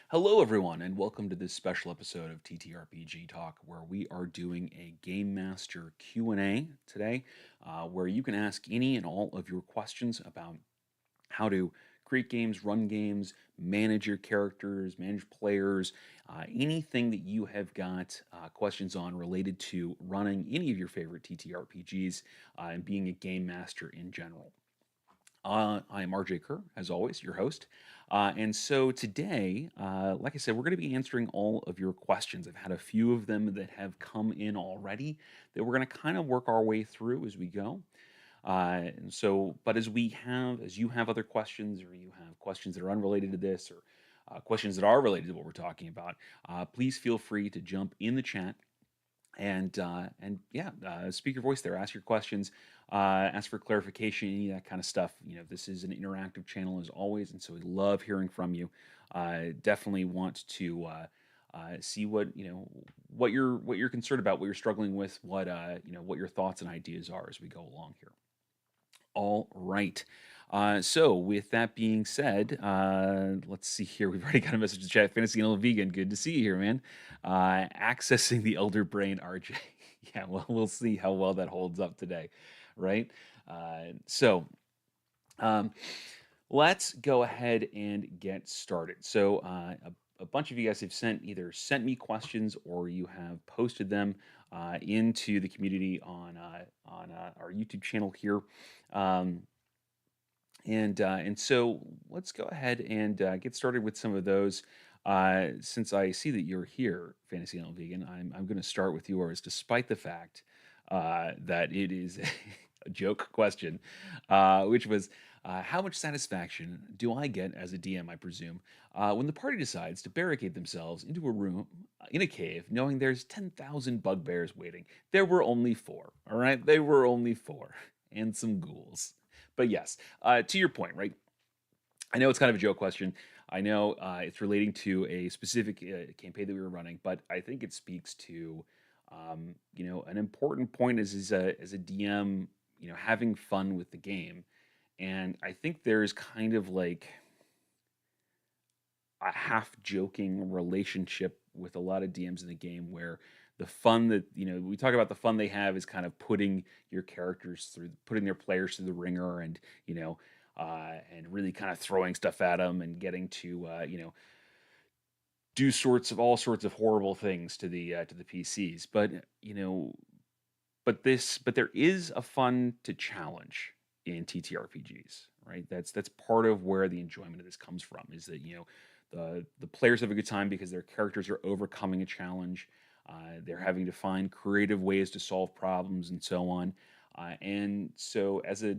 Hello, everyone, and welcome to this special episode of TTRPG Talk, where we are doing a Game Master Q&A today, where you can ask any and all of your questions about how to create games, run games, manage your characters, manage players, anything that you have got questions on related to running any of your favorite TTRPGs and being a game master in general. I am RJ Kerr, as always, your host. And so today, like I said, we're going to be answering all of your questions. I've had a few of them that have come in already that we're going to kind of work our way through as we go. But as you have other questions, or you have questions that are unrelated to this, or questions that are related to what we're talking about, please feel free to jump in the chat and yeah, speak your voice there, ask your questions, ask for clarification, any of that kind of stuff. This is an interactive channel as always, and so we love hearing from you. Definitely want to see what you're concerned about, what you're struggling with, what your thoughts and ideas are as we go along here. All right. So with that being said, let's see here. We've already got a message to chat. Fantasy and Vegan, good to see you here, man. Accessing the elder brain, RJ. Yeah, well, we'll see how well that holds up today, right? So um, let's go ahead and get started. So a bunch of you guys have either sent me questions or you have posted them into the community on our YouTube channel here. Um, and so let's go ahead and get started with some of those. Since I see that you're here, Fantasy Animal Vegan, I'm going to start with yours, despite the fact that it is a joke question, which was how much satisfaction do I get as a DM, I presume, when the party decides to barricade themselves into a room in a cave, knowing there's 10,000 bugbears waiting? There were only four, all right? They were only four, and some ghouls. But yes, to your point, right? I know it's kind of a joke question. I know it's relating to a specific campaign that we were running, but I think it speaks to, an important point as a DM, having fun with the game. And I think there's kind of like a half joking relationship with a lot of DMs in the game where the fun that we talk about, the fun they have is kind of putting your characters through, putting their players through the ringer, and and really kind of throwing stuff at them and getting to do all sorts of horrible things to the PCs. But there is a fun to challenge in TTRPGs, right? That's part of where the enjoyment of this comes from, is that the players have a good time because their characters are overcoming a challenge. They're having to find creative ways to solve problems and so on. And so as a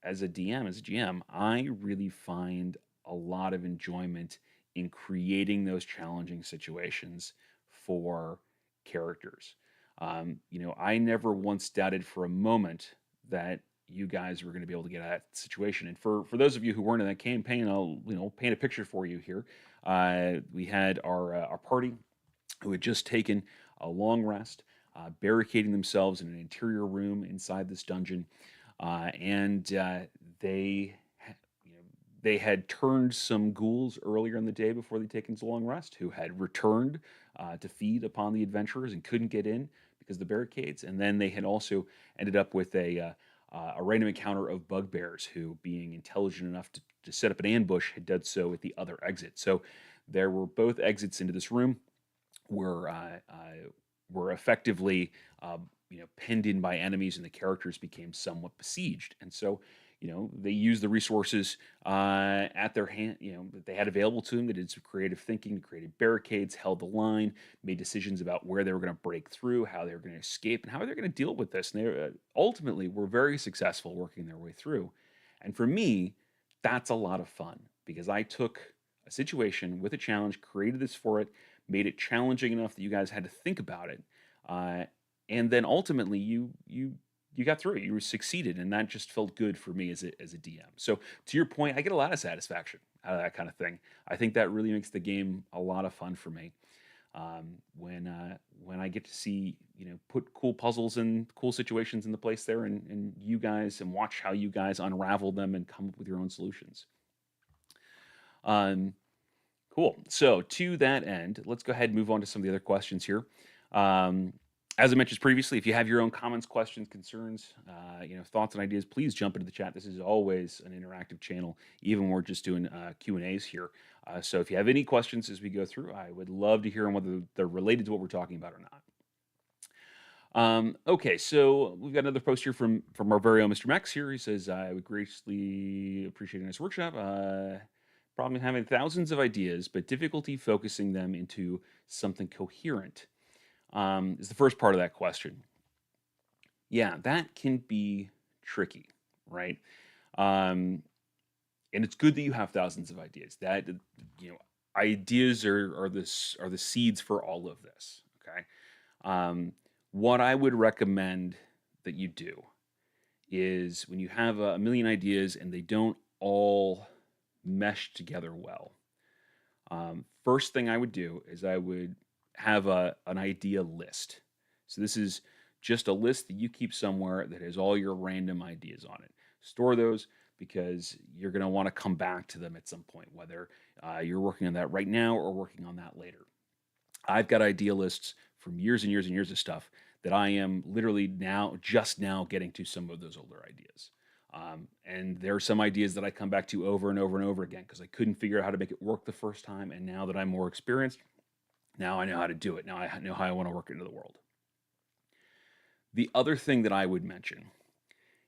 DM, as a GM, I really find a lot of enjoyment in creating those challenging situations for characters. I never once doubted for a moment that you guys were going to be able to get out of that situation. And for those of you who weren't in that campaign, I'll paint a picture for you here. We had our party who had just taken a long rest, barricading themselves in an interior room inside this dungeon, and they had turned some ghouls earlier in the day before they'd taken so long rest, who had returned to feed upon the adventurers and couldn't get in because of the barricades. And then they had also ended up with a random encounter of bugbears who, being intelligent enough to set up an ambush, had done so at the other exit. So there were both exits into this room were effectively penned in by enemies, and the characters became somewhat besieged. And so they used the resources at their hand, that they had available to them. They did some creative thinking, created barricades, held the line, made decisions about where they were going to break through, how they were going to escape, and how they're going to deal with this. And they ultimately were very successful working their way through. And for me, that's a lot of fun, because I took a situation with a challenge, created this for it, made it challenging enough that you guys had to think about it, uh, and then ultimately you got through it. You succeeded, and that just felt good for me as a DM. So to your point, I get a lot of satisfaction out of that kind of thing. I think that really makes the game a lot of fun for me. When I get to see put cool puzzles and cool situations in the place there, and you guys, and watch how you guys unravel them and come up with your own solutions. Um, Cool. So to that end, let's go ahead and move on to some of the other questions here. Um, as I mentioned previously, if you have your own comments, questions, concerns, thoughts and ideas, please jump into the chat. This is always an interactive channel, even when we're just doing Q and A's here. So if you have any questions as we go through, I would love to hear them, whether they're related to what we're talking about or not. Okay, so we've got another post here from our very own Mr. Max here. He says, "I would greatly appreciate a nice workshop. Problem having thousands of ideas, but difficulty focusing them into something coherent." Is the first part of that question. Yeah, that can be tricky, right? Um, and it's good that you have thousands of ideas. That you know, ideas are the seeds for all of this. Okay. Um, what I would recommend that you do is when you have a million ideas and they don't all mesh together well. First thing I would do is I would have an idea list. So this is just a list that you keep somewhere that has all your random ideas on it. Store those because you're going to want to come back to them at some point, whether you're working on that right now or working on that later. I've got idea lists from years and years and years of stuff that I am literally just now getting to some of those older ideas. And there are some ideas that I come back to over and over and over again because I couldn't figure out how to make it work the first time. And now that I'm more experienced, now I know how to do it. Now I know how I want to work it into the world. The other thing that I would mention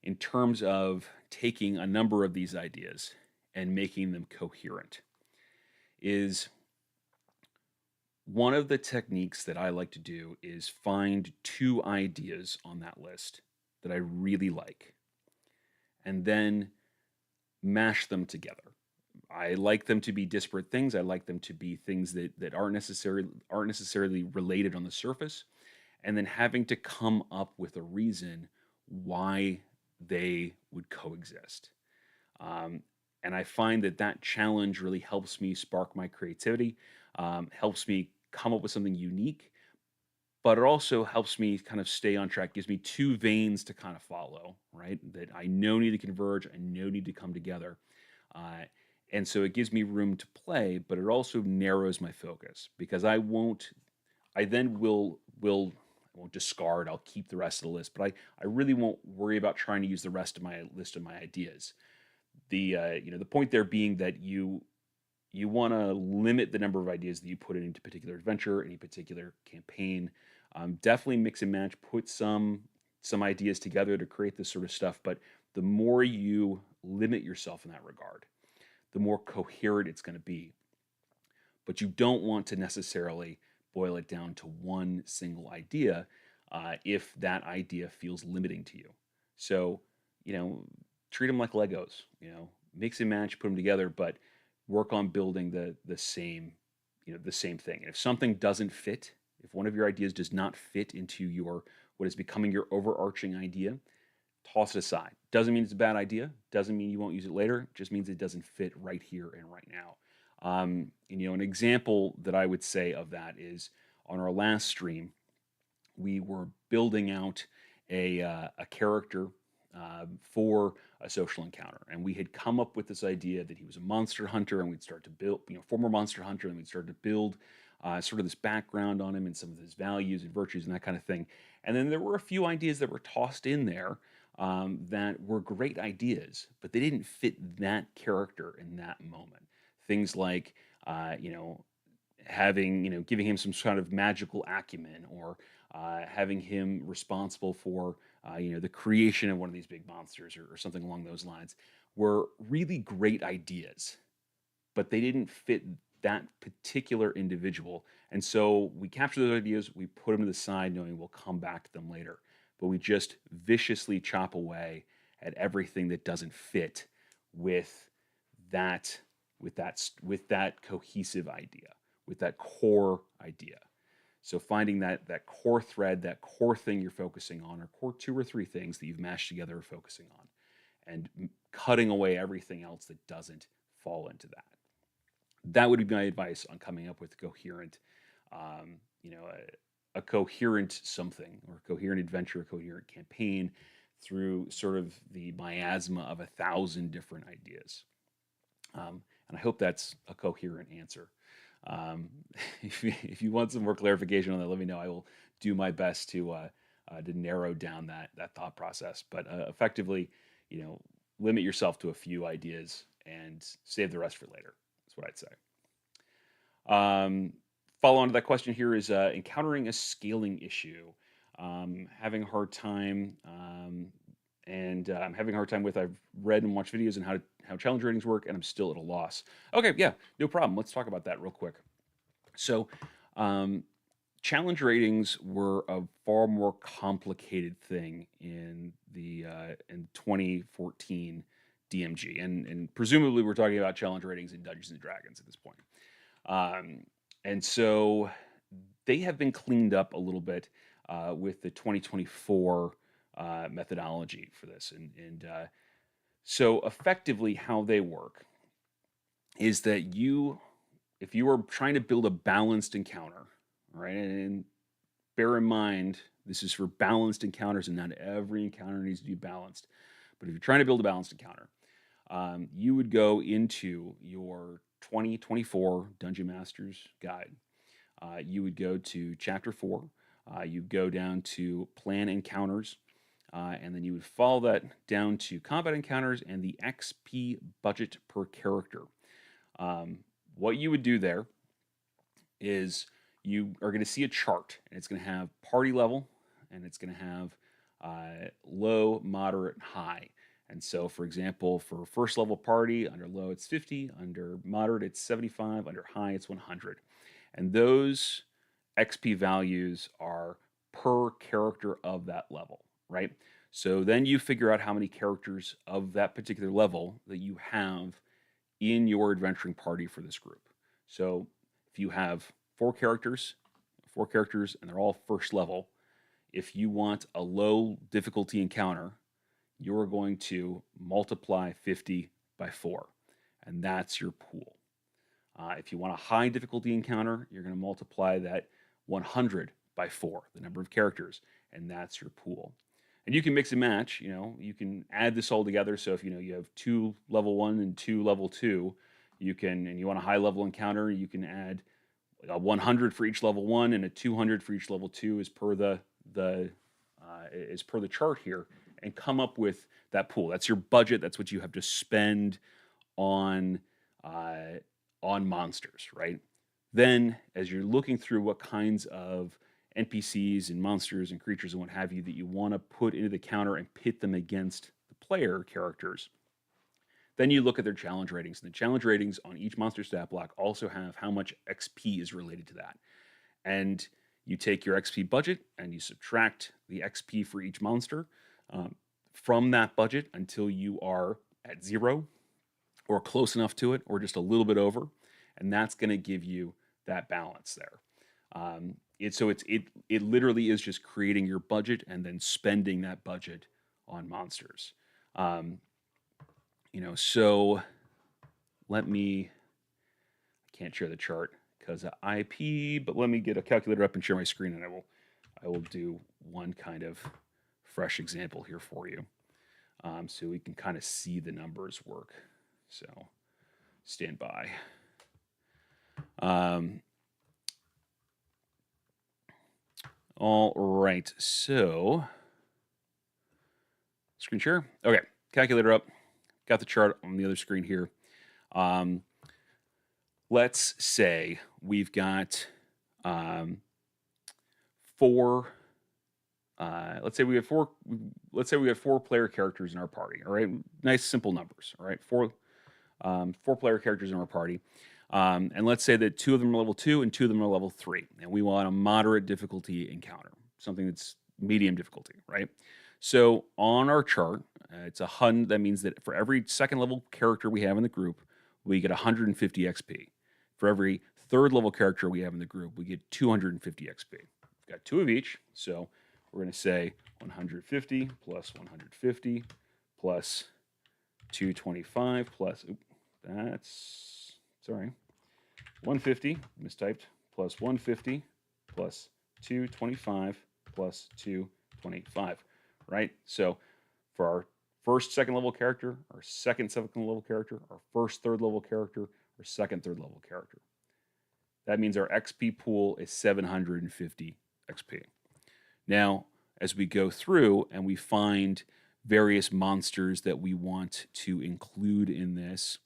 in terms of taking a number of these ideas and making them coherent is one of the techniques that I like to do is find two ideas on that list that I really like and then mash them together. I like them to be disparate things. I like them to be things that aren't necessarily related on the surface, and then having to come up with a reason why they would coexist. Um, and I find that challenge really helps me spark my creativity, helps me come up with something unique, but it also helps me kind of stay on track, gives me two veins to kind of follow, right? That I know need to converge, I know need to come together. Uh, and so it gives me room to play, but it also narrows my focus because I then I won't discard, I'll keep the rest of the list, but I really won't worry about trying to use the rest of my list of my ideas. The point there being that you want to limit the number of ideas that you put into particular adventure, any particular campaign. Definitely mix and match, put some ideas together to create this sort of stuff. But the more you limit yourself in that regard, the more coherent it's going to be. But you don't want to necessarily boil it down to one single idea if that idea feels limiting to you. So, you know, treat them like Legos. Mix and match, put them together, but work on building the same thing. And if something doesn't fit, if one of your ideas does not fit into your what is becoming your overarching idea, toss it aside. Doesn't mean it's a bad idea. Doesn't mean you won't use it later. Just means it doesn't fit right here and right now. An example that I would say of that is on our last stream, we were building out a character for a social encounter, and we had come up with this idea that he was a monster hunter, and we'd start to build, former monster hunter, and we'd start to build sort of this background on him and some of his values and virtues and that kind of thing. And then there were a few ideas that were tossed in there that were great ideas, but they didn't fit that character in that moment. Things like, having, giving him some kind of magical acumen, or having him responsible for, the creation of one of these big monsters, or something along those lines, were really great ideas, but they didn't fit that particular individual. And so we capture those ideas, we put them to the side, knowing we'll come back to them later. But we just viciously chop away at everything that doesn't fit with that with that cohesive idea, with that core idea. So finding that core thread, that core thing you're focusing on, or core two or three things that you've mashed together or focusing on, and cutting away everything else that doesn't fall into that. That would be my advice on coming up with a coherent, um, you know, a coherent something, or a coherent adventure, a coherent campaign through sort of the miasma of 1,000 different ideas. And I hope that's a coherent answer. Um, if you want some more clarification on that, let me know. I will do my best to narrow down that thought process. But effectively, limit yourself to a few ideas and save the rest for later. That's what I'd say. Um, Follow on to that question here is encountering a scaling issue. Having a hard time, and I'm having a hard time with. I've read and watched videos on how challenge ratings work, and I'm still at a loss. Okay, yeah, no problem. Let's talk about that real quick. So, um, challenge ratings were a far more complicated thing in 2014 DMG, and presumably we're talking about challenge ratings in Dungeons and Dragons at this point. Um, and so they have been cleaned up a little bit with the 2024 methodology for this. And so effectively, how they work is that if you are trying to build a balanced encounter, right, and bear in mind, this is for balanced encounters, and not every encounter needs to be balanced. But if you're trying to build a balanced encounter, you would go into your 2024 Dungeon Master's Guide. You would go to Chapter 4. You'd go down to Plan Encounters. And then you would follow that down to Combat Encounters and the XP budget per character. What you would do there is you are going to see a chart, and it's going to have party level, and it's going to have low, moderate, high. And so, for example, for first level party, under low it's 50, under moderate it's 75, under high it's 100. And those XP values are per character of that level, right? So then you figure out how many characters of that particular level that you have in your adventuring party for this group. So if you have four characters, and they're all first level, if you want a low difficulty encounter, you're going to multiply 50 by 4, and that's your pool. If you want a high difficulty encounter, you're going to multiply that 100 by 4, the number of characters, and that's your pool. And you can mix and match. You can add this all together. So if you have 2 level 1 and 2 level 2, and you want a high level encounter, you can add a 100 for each level 1 and a 200 for each level 2 as per the chart here, and come up with that pool. That's your budget. That's what you have to spend on monsters, right? Then, as you're looking through what kinds of NPCs and monsters and creatures and what have you that you want to put into the counter and pit them against the player characters, then you look at their challenge ratings. And the challenge ratings on each monster stat block also have how much XP is related to that. And you take your XP budget and you subtract the XP for each monster from that budget until you are at 0 or close enough to it or just a little bit over. And that's going to give you that balance there. It literally is just creating your budget and then spending that budget on monsters. So I can't share the chart because of IP, but let me get a calculator up and share my screen, and I will do one kind of fresh example here for you, so we can kind of see the numbers work. So stand by. All right, so screen share. Okay, calculator up. Got the chart on the other screen here. Let's say we've got four. Let's say we have four. Let's say we have 4 player characters in our party. All right, nice simple numbers. All right, 4 player characters in our party. And let's say that 2 of them are level 2 and 2 of them are level 3, and we want a moderate difficulty encounter, something that's medium difficulty, right? So on our chart, it's 100. That means that for every second level character we have in the group, we get 150 XP. For every third level character we have in the group, we get 250 XP. We've got 2 of each, so we're going to say 150 plus 150 plus 225 plus, that's, sorry, 150, mistyped, plus 150 plus 225 plus 225, right? So for our first, second level character, our second level character, our first, third level character, or second, third level character. That means our XP pool is 750 XP. Now, as we go through and we find various monsters that we want to include in this,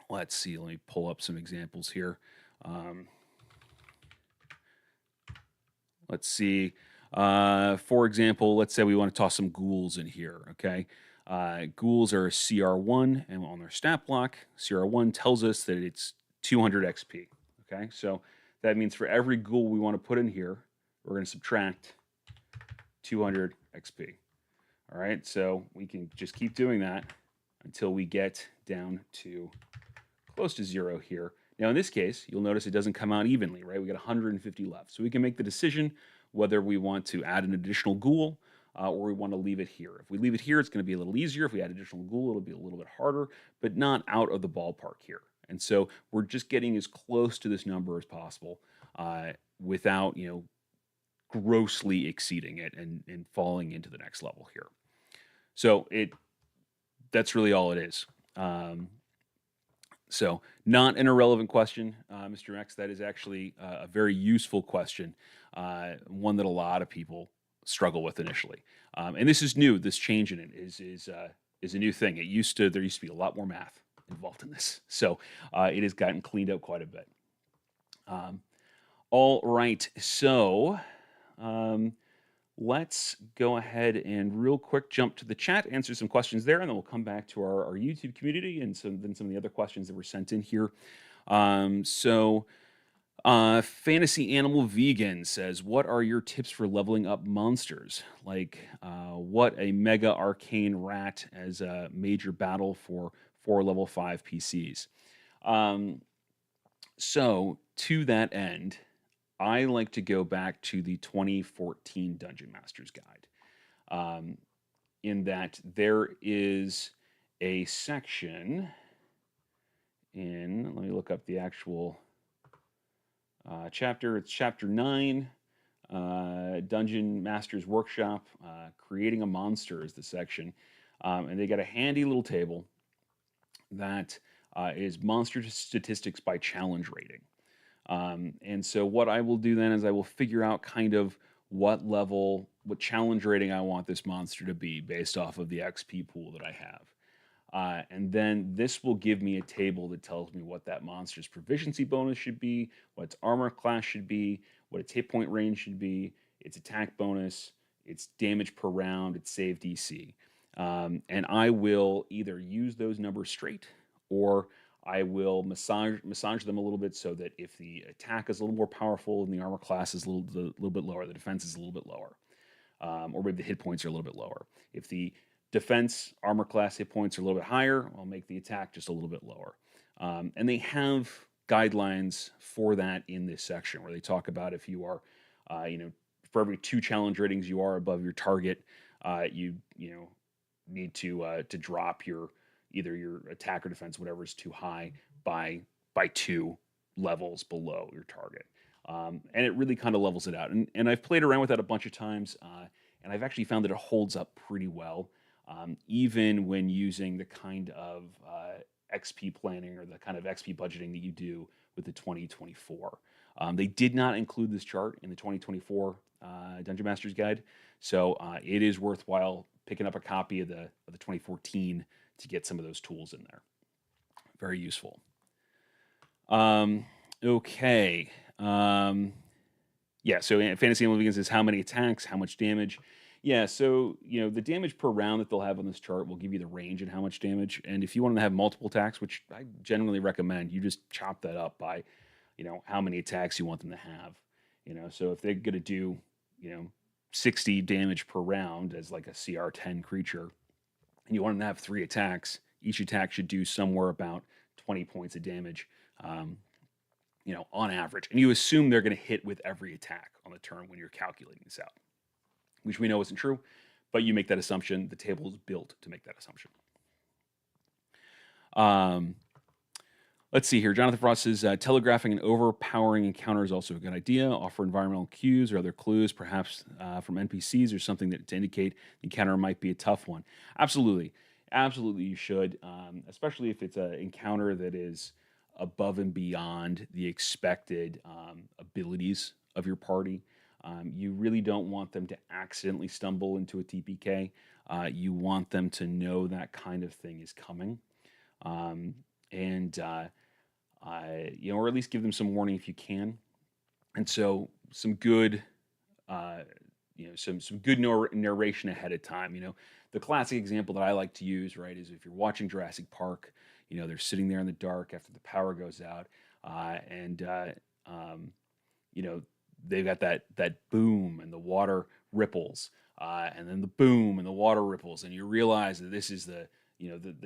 let's see, let me pull up some examples here. Let's see. For example, let's say we want to toss some ghouls in here, okay? Ghouls are CR1, and on their stat block, CR1 tells us that it's 200 XP, okay? So that means for every ghoul we want to put in here, we're going to subtract 200 XP. All right, so we can just keep doing that until we get down to close to 0 here. Now, in this case, you'll notice it doesn't come out evenly, right? We got 150 left. So we can make the decision whether we want to add an additional ghoul or we want to leave it here. If we leave it here, it's going to be a little easier. If we add additional ghoul, it'll be a little bit harder, but not out of the ballpark here. And so we're just getting as close to this number as possible without, grossly exceeding it and falling into the next level here. So that's really all it is. So not an irrelevant question, Mr. X. That is actually a very useful question, one that a lot of people struggle with initially. And this is new. This change in it is a new thing. There used to be a lot more math involved in this, so it has gotten cleaned up quite a bit. All right, so let's go ahead and real quick jump to the chat, answer some questions there, and then we'll come back to our YouTube community and some of the other questions that were sent in here. Fantasy Animal Vegan says, what are your tips for leveling up monsters? Like what a mega arcane rat as a major battle for 4 level 5 PCs. So to that end, I like to go back to the 2014 Dungeon Master's Guide, in that there is a section let me look up the actual chapter. It's chapter 9, Dungeon Master's Workshop, Creating a Monster is the section. And they got a handy little table that is monster statistics by challenge rating. And so what I will do then is I will figure out kind of what challenge rating I want this monster to be based off of the XP pool that I have. And then this will give me a table that tells me what that monster's proficiency bonus should be, what its armor class should be, what its hit point range should be, its attack bonus, its damage per round, its save DC. And I will either use those numbers straight, or I will massage them a little bit so that if the attack is a little more powerful and the armor class is a little bit lower, the defense is a little bit lower, or maybe the hit points are a little bit lower. If the defense, armor class, hit points are a little bit higher, I'll make the attack just a little bit lower. And they have guidelines for that in this section where they talk about if you are, for every 2 challenge ratings you are above your target, you need to drop either your attack or defense, whatever is too high, by 2 levels below your target. And it really kind of levels it out. And I've played around with that a bunch of times, and I've actually found that it holds up pretty well, even when using the kind of XP planning or the kind of XP budgeting that you do with the 2024. They did not include this chart in the 2024 Dungeon Master's Guide, so it is worthwhile picking up a copy of the 2014 to get some of those tools in there. Very useful. Okay. Yeah, so Fantasy Animal Vegan says how many attacks, how much damage. Yeah, so the damage per round that they'll have on this chart will give you the range and how much damage. And if you want to have multiple attacks, which I generally recommend, you just chop that up by, how many attacks you want them to have. So if they're going to do, 60 damage per round as like a CR10 creature, and you want them to have 3 attacks, each attack should do somewhere about 20 points of damage, on average. And you assume they're going to hit with every attack on the turn when you're calculating this out, which we know isn't true, but you make that assumption. The table is built to make that assumption. Let's see here. Jonathan Frost says telegraphing an overpowering encounter is also a good idea. Offer environmental cues or other clues, perhaps from NPCs or something that to indicate the encounter might be a tough one. Absolutely, absolutely, you should, especially if it's an encounter that is above and beyond the expected abilities of your party. You really don't want them to accidentally stumble into a TPK. You want them to know that kind of thing is coming. Um, and or at least give them some warning if you can. And so some good, uh, some good narration ahead of time. The classic example that I like to use, right, is if you're watching Jurassic Park, they're sitting there in the dark after the power goes out, and um, you know, they've got that boom and the water ripples, and then the boom and the water ripples, and you realize that this is the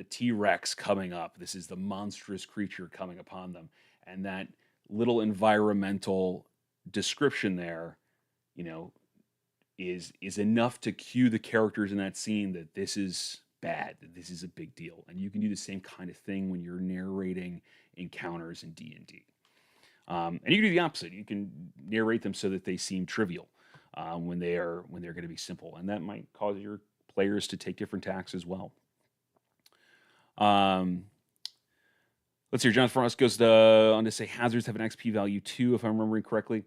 T-Rex coming up. This is the monstrous creature coming upon them, and that little environmental description there, you know, is enough to cue the characters in that scene that this is bad, that this is a big deal. And you can do the same kind of thing when you're narrating encounters in D&D. And you can do the opposite. You can narrate them so that they seem trivial when they're going to be simple, and that might cause your players to take different tacks as well. Let's see. John Frost goes on to say hazards have an XP value too, if I'm remembering correctly.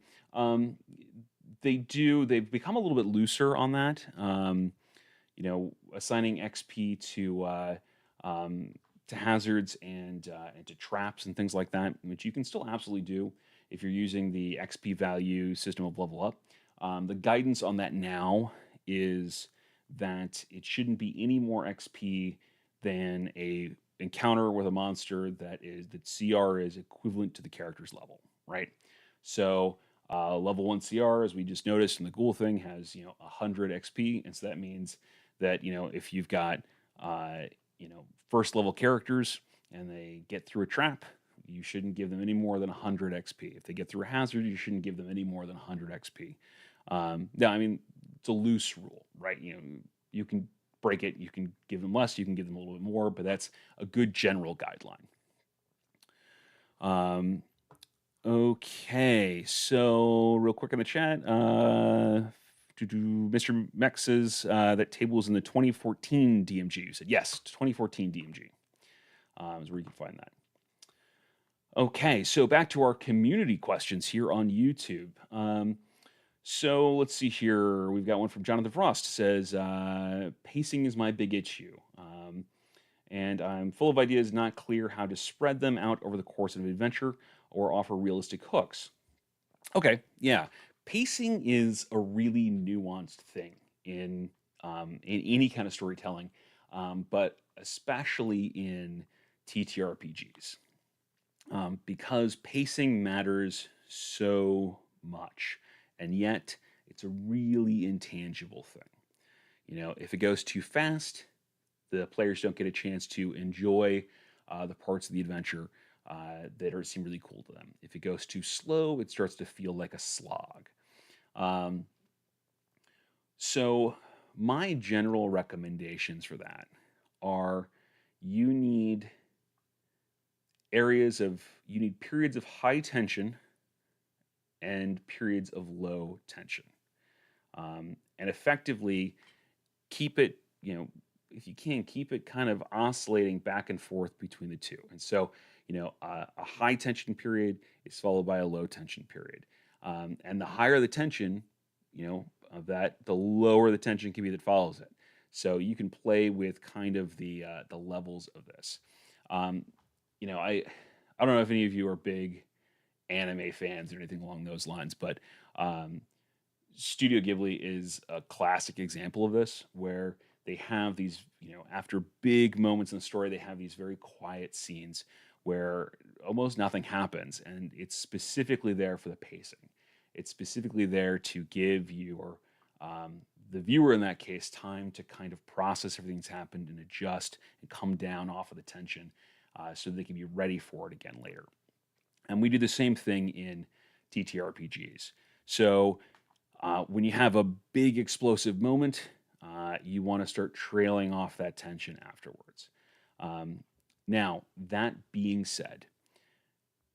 They do. They've become a little bit looser on that. Assigning XP to hazards and to traps and things like that, which you can still absolutely do if you're using the XP value system of level up. The guidance on that now is that it shouldn't be any more XP than a encounter with a monster that CR is equivalent to the character's level, right? So level 1 CR, as we just noticed in the ghoul thing, has 100 XP, and so that means that if you've got first level characters and they get through a trap, you shouldn't give them any more than 100 XP. If they get through a hazard, you shouldn't give them any more than 100 XP. Now, I mean, it's a loose rule, right? You can break it, you can give them less, you can give them a little bit more, but that's a good general guideline. Okay, so real quick in the chat, Mr. Mex says that table is in the 2014 DMG. You said yes, 2014 DMG is where you can find that. Okay, so back to our community questions here on YouTube. So let's see here. We've got one from Jonathan Frost. Says, pacing is my big issue. And I'm full of ideas, not clear how to spread them out over the course of an adventure or offer realistic hooks. Okay, yeah. Pacing is a really nuanced thing in any kind of storytelling, but especially in TTRPGs. Because pacing matters so much, and yet it's a really intangible thing. If it goes too fast, the players don't get a chance to enjoy the parts of the adventure that seem really cool to them. If it goes too slow, it starts to feel like a slog. So my general recommendations for that are you need periods of high tension and periods of low tension. And effectively keep it, if you can, keep it kind of oscillating back and forth between the two. And so, a high tension period is followed by a low tension period. And the higher the tension, of that, the lower the tension can be that follows it. So you can play with kind of the levels of this. I don't know if any of you are big anime fans or anything along those lines, but Studio Ghibli is a classic example of this, where they have these, after big moments in the story, they have these very quiet scenes where almost nothing happens, and it's specifically there for the pacing. It's specifically there to give the viewer in that case, time to kind of process everything that's happened and adjust and come down off of the tension so they can be ready for it again later. And we do the same thing in TTRPGs. So when you have a big explosive moment, you want to start trailing off that tension afterwards. Now, that being said,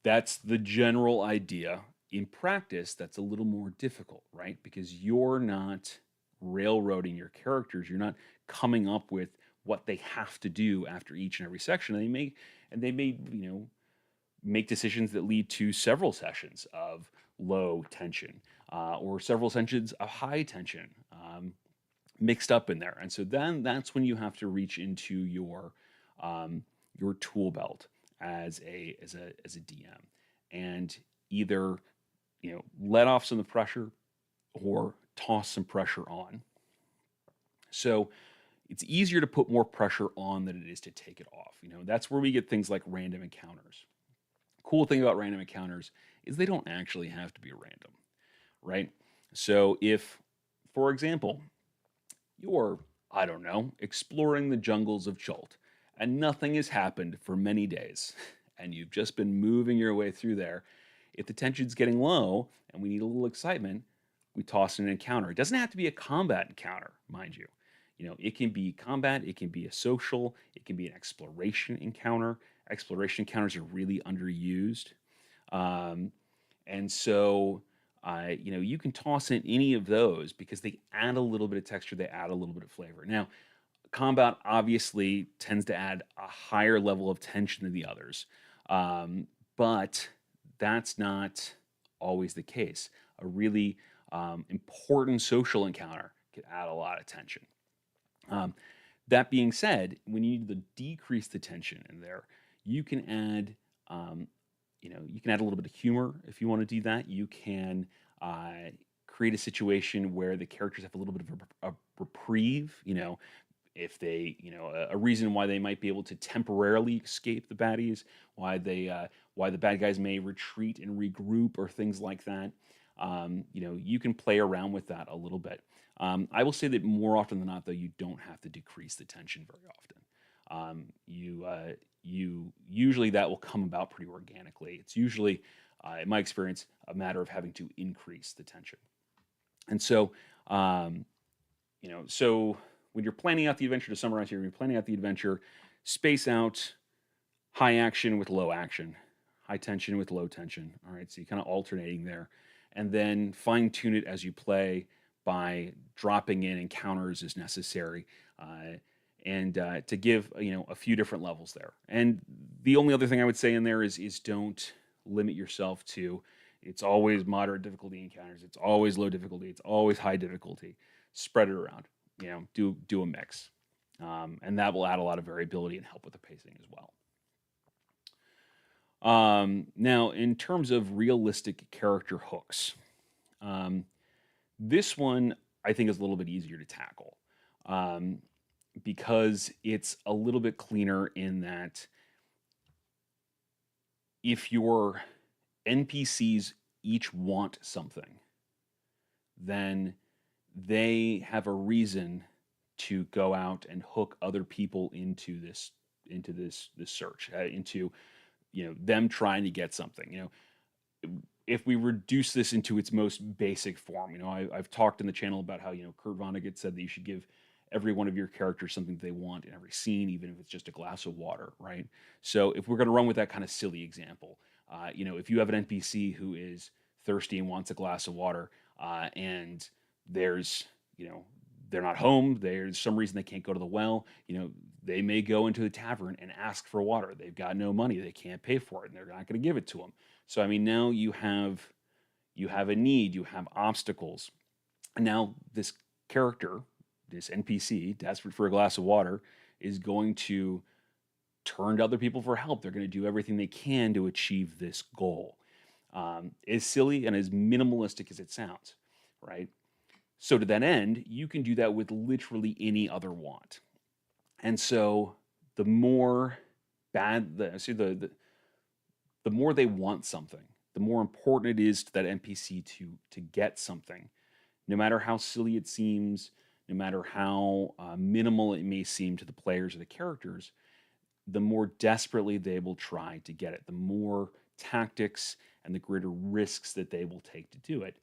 That's the general idea. In practice, that's a little more difficult, right? Because you're not railroading your characters. You're not coming up with what they have to do after each and every section. They may, make decisions that lead to several sessions of low tension, or several sessions of high tension, mixed up in there. And so then that's when you have to reach into your tool belt as a DM, and either let off some of the pressure or toss some pressure on. So it's easier to put more pressure on than it is to take it off. That's where we get things like random encounters. Cool thing about random encounters is they don't actually have to be random, right? So if, for example, you're, I don't know, exploring the jungles of Chult, and nothing has happened for many days, and you've just been moving your way through there. If the tension's getting low and we need a little excitement, we toss in an encounter. It doesn't have to be a combat encounter, mind you. It can be combat, it can be a social, it can be an exploration encounter. Exploration encounters are really underused. Um, and so, you can toss in any of those because they add a little bit of texture, they add a little bit of flavor. Now, combat obviously tends to add a higher level of tension than the others, but that's not always the case. A really important social encounter can add a lot of tension. Um, that being said, when you need to decrease the tension in there, you can add, um, you can add a little bit of humor if you want to do that. You can create a situation where the characters have a little bit of a reprieve. If they, a reason why they might be able to temporarily escape the baddies, why the bad guys may retreat and regroup or things like that. You can play around with that a little bit. I will say that more often than not, though, you don't have to decrease the tension very often. You usually that will come about pretty organically. It's usually, in my experience, a matter of having to increase the tension. And so, um, so when you're planning out the adventure, to summarize here, when you're planning out the adventure, space out high action with low action, high tension with low tension. All right, so you're kind of alternating there, and then fine tune it as you play by dropping in encounters as necessary, and to give a few different levels there. And the only other thing I would say in there is don't limit yourself to it's always moderate difficulty encounters, it's always low difficulty, it's always high difficulty. Spread it around. Do a mix, and that will add a lot of variability and help with the pacing as well. Now, in terms of realistic character hooks, um, this one I think is a little bit easier to tackle, um, because it's a little bit cleaner in that if your NPCs each want something, then they have a reason to go out and hook other people into this search, into them trying to get something. If we reduce this into its most basic form, I've talked in the channel about how Kurt Vonnegut said that you should give every one of your characters something they want in every scene, even if it's just a glass of water, right? So if we're going to run with that kind of silly example, if you have an NPC who is thirsty and wants a glass of water, and there's they're not home, there's some reason they can't go to the well, they may go into the tavern and ask for water. They've got no money, they can't pay for it, and they're not going to give it to them. So I mean, now you have a need, you have obstacles. And now this character, this NPC, desperate for a glass of water, is going to turn to other people for help. They're going to do everything they can to achieve this goal. As silly and as minimalistic as it sounds, right? So to that end, you can do that with literally any other want. And so the more bad the more they want something, the more important it is to that NPC to get something, no matter how silly it seems, no matter how minimal it may seem to the players or the characters, the more desperately they will try to get it, the more tactics and the greater risks that they will take to do it.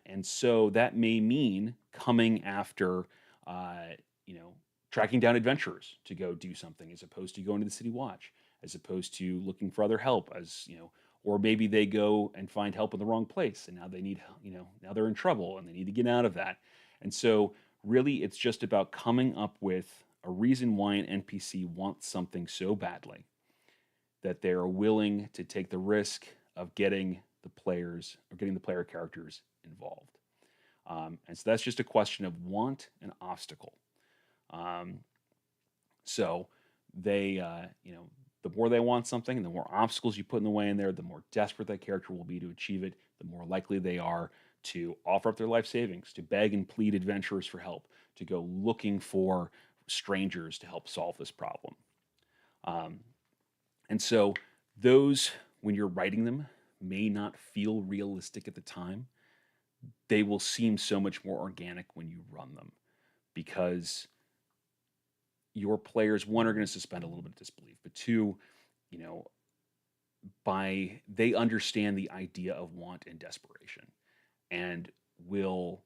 And so that may mean coming after, uh, you know, tracking down adventurers to go do something as opposed to going to the city watch, as opposed to looking for other help, as Or maybe they go and find help in the wrong place, and now they need, now they're in trouble and they need to get out of that. And so, really, it's just about coming up with a reason why an NPC wants something so badly that they are willing to take the risk of getting the players or getting the player characters involved. And so that's just a question of want and obstacle. Um, so they, the more they want something, and the more obstacles you put in the way in there, the more desperate that character will be to achieve it, the more likely they are to offer up their life savings, to beg and plead adventurers for help, to go looking for strangers to help solve this problem. Um, and so those, when you're writing them, may not feel realistic at the time. They will seem so much more organic when you run them because your players, one, are going to suspend a little bit of disbelief, but two, you know, they understand the idea of want and desperation, and will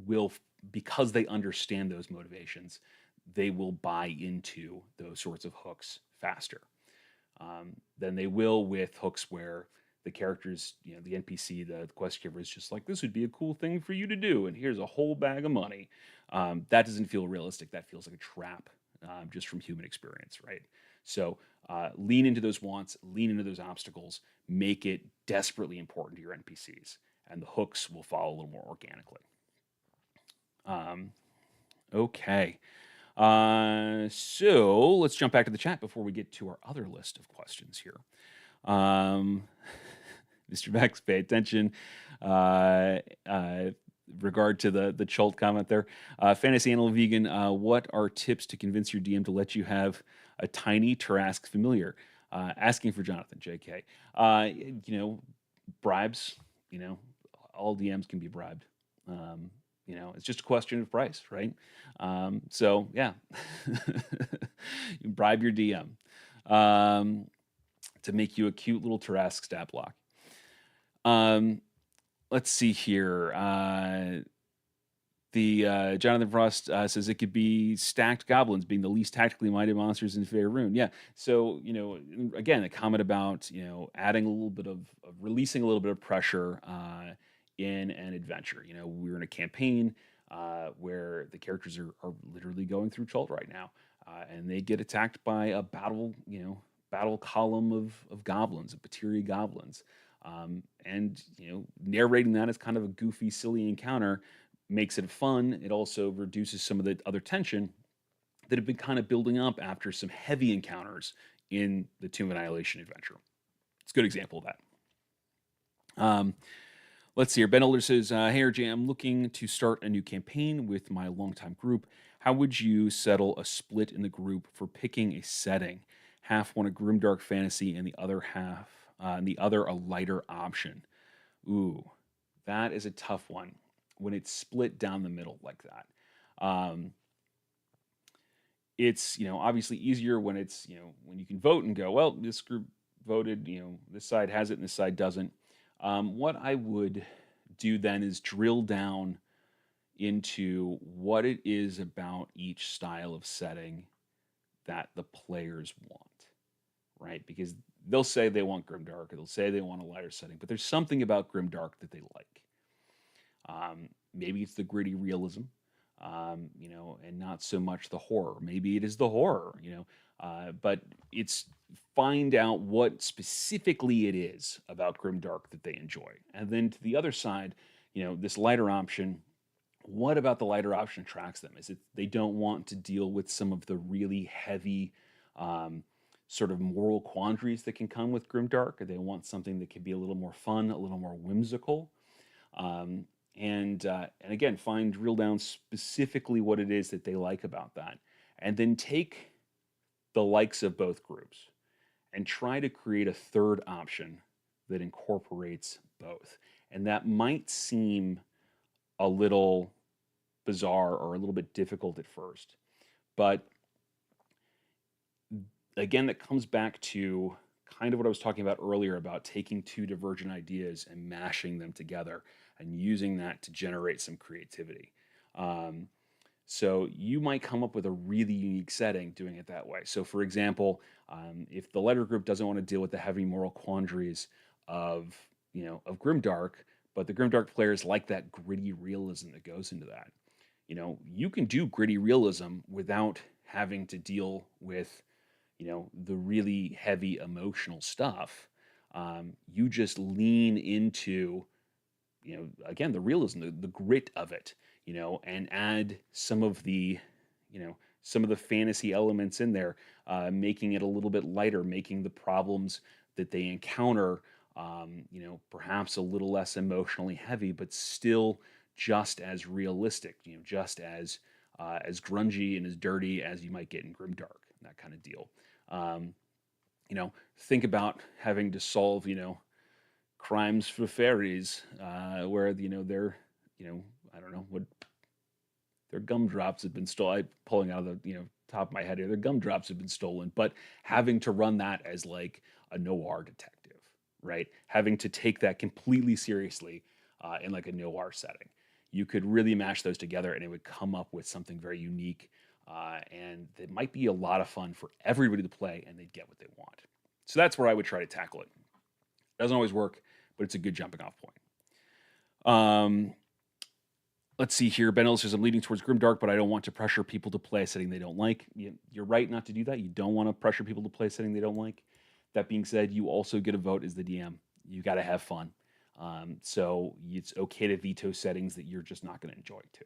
will because they understand those motivations, they will buy into those sorts of hooks faster than they will with hooks where the characters, the NPC, the quest giver is just like, this would be a cool thing for you to do, and here's a whole bag of money. That doesn't feel realistic. That feels like a trap, just from human experience, right? So lean into those wants, lean into those obstacles, make it desperately important to your NPCs, and the hooks will follow a little more organically. Okay. So let's jump back to the chat before we get to our other list of questions here. Mr. Max, pay attention. Regard to the Chult comment there. Fantasy Animal Vegan, what are tips to convince your DM to let you have a tiny Tarask familiar? Asking for Jonathan, JK. Bribes, all DMs can be bribed. It's just a question of price, right? So yeah, you bribe your DM to make you a cute little Tarask stat block. Let's see here. The Jonathan Frost says it could be stacked goblins being the least tactically minded monsters in Faerun. Yeah. So, again, a comment about, adding a little bit of releasing a little bit of pressure in an adventure. We're in a campaign where the characters are literally going through Chult right now, and they get attacked by a battle column of goblins, of Batiri goblins. And narrating that as kind of a goofy, silly encounter makes it fun. It also reduces some of the other tension that had been kind of building up after some heavy encounters in the Tomb of Annihilation adventure. It's a good example of that. Let's see here. Ben Elder says, hey, RJ, I'm looking to start a new campaign with my longtime group. How would you settle a split in the group for picking a setting? Half want a grimdark fantasy and the other half, a lighter option. Ooh, that is a tough one when it's split down the middle like that. It's, obviously easier when it's, when you can vote and go, well, this group voted, this side has it and this side doesn't. What I would do then is drill down into what it is about each style of setting that the players want, right? Because they'll say they want grimdark, or they'll say they want a lighter setting, but there's something about grimdark that they like. Maybe it's the gritty realism, and not so much the horror. Maybe it is the horror, but it's find out what specifically it is about grimdark that they enjoy. And then to the other side, this lighter option, what about the lighter option attracts them? Is it they don't want to deal with some of the really heavy sort of moral quandaries that can come with grimdark, or they want something that can be a little more fun, a little more whimsical? And again, drill down specifically what it is that they like about that, and then take the likes of both groups and try to create a third option that incorporates both. And that might seem a little bizarre or a little bit difficult at first, but again, that comes back to kind of what I was talking about earlier about taking two divergent ideas and mashing them together and using that to generate some creativity. So you might come up with a really unique setting doing it that way. So, for example, if the letter group doesn't want to deal with the heavy moral quandaries of of Grimdark, but the Grimdark players like that gritty realism that goes into that. You can do gritty realism without having to deal with the really heavy emotional stuff. You just lean into again, the realism, the grit of it, and add some of the fantasy elements in there, making it a little bit lighter, making the problems that they encounter, perhaps a little less emotionally heavy, but still just as realistic, just as grungy and as dirty as you might get in Grimdark, that kind of deal. Um, think about having to solve, crimes for fairies, where they're I don't know what their gumdrops have been stolen. I'm pulling out of the top of my head here. Their gumdrops have been stolen, but having to run that as like a noir detective, right? Having to take that completely seriously in like a noir setting. You could really mash those together, and it would come up with something very unique, and it might be a lot of fun for everybody to play, and they'd get what they want. So that's where I would try to tackle it. Doesn't always work, but it's a good jumping off point. Let's see here. Ben Ellis says, I'm leaning towards Grimdark, but I don't want to pressure people to play a setting they don't like. You're right not to do that. You don't want to pressure people to play a setting they don't like. That being said, you also get a vote as the DM. You got to have fun. So it's okay to veto settings that you're just not going to enjoy too.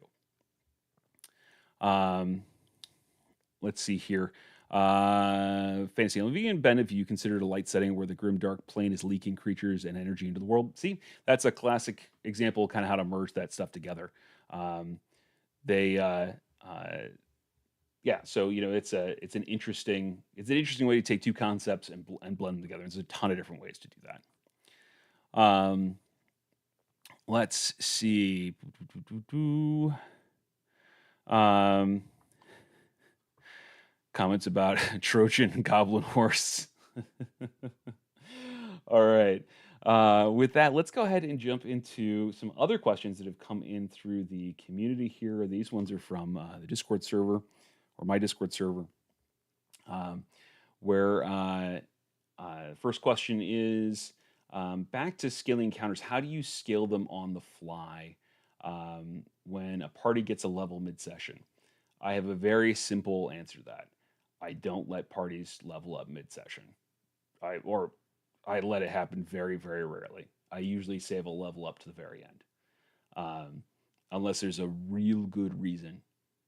Let's see here. Fantasy and Ben, if you consider it a light setting where the grimdark plane is leaking creatures and energy into the world. See, that's a classic example of kind of how to merge that stuff together. They yeah, so it's an interesting way to take two concepts and blend them together. There's a ton of different ways to do that. Let's see. Comments about Trojan and Goblin Horse. All right. With that, let's go ahead and jump into some other questions that have come in through the community here. These ones are from the Discord server, or my Discord server, where first question is back to scaling encounters. How do you scale them on the fly when a party gets a level mid-session? I have a very simple answer to that. I don't let parties level up mid-session. I let it happen very, very rarely. I usually save a level up to the very end, unless there's a real good reason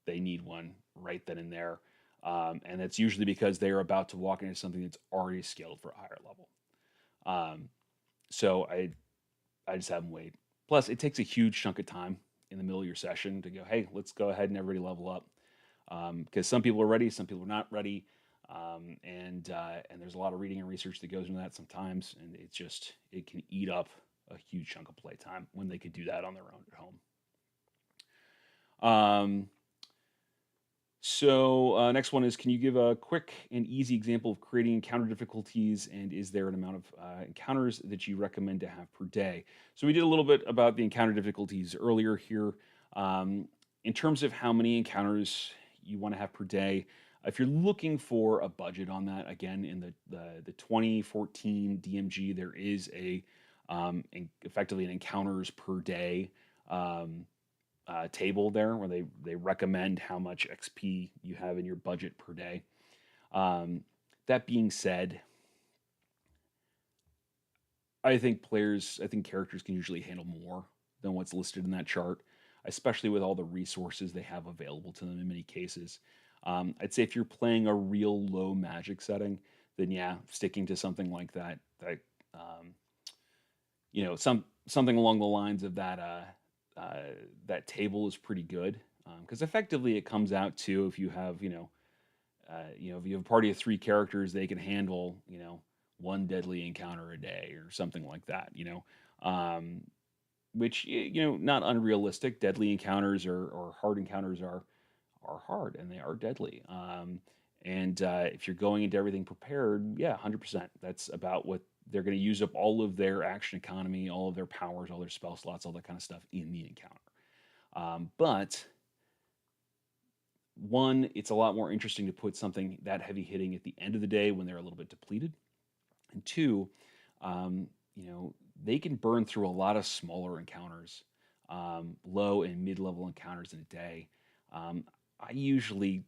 they need one right then and there, and that's usually because they are about to walk into something that's already scaled for a higher level. So I just have them wait. Plus, it takes a huge chunk of time in the middle of your session to go, hey, let's go ahead and everybody level up, because some people are ready, some people are not ready. And there's a lot of reading and research that goes into that sometimes, and it can eat up a huge chunk of playtime when they could do that on their own at home. So next one is, can you give a quick and easy example of creating encounter difficulties, and is there an amount of encounters that you recommend to have per day? So we did a little bit about the encounter difficulties earlier here. In terms of how many encounters you want to have per day, if you're looking for a budget on that, again, in the 2014 DMG, there is effectively an encounters per day table there where they recommend how much XP you have in your budget per day. That being said, I think characters can usually handle more than what's listed in that chart, especially with all the resources they have available to them in many cases. I'd say if you're playing a real low magic setting, then yeah, sticking to something like that, something along the lines of that table is pretty good, because effectively it comes out to, if you have if you have a party of 3 characters, they can handle one deadly encounter a day or something like that. Which not unrealistic. Deadly encounters or hard encounters are hard, and they are deadly. And if you're going into everything prepared, yeah, 100%. That's about what they're going to use up all of their action economy, all of their powers, all their spell slots, all that kind of stuff in the encounter. But one, it's a lot more interesting to put something that heavy hitting at the end of the day when they're a little bit depleted. And two, um, you know, they can burn through a lot of smaller encounters, low and mid level encounters in a day. Um, I usually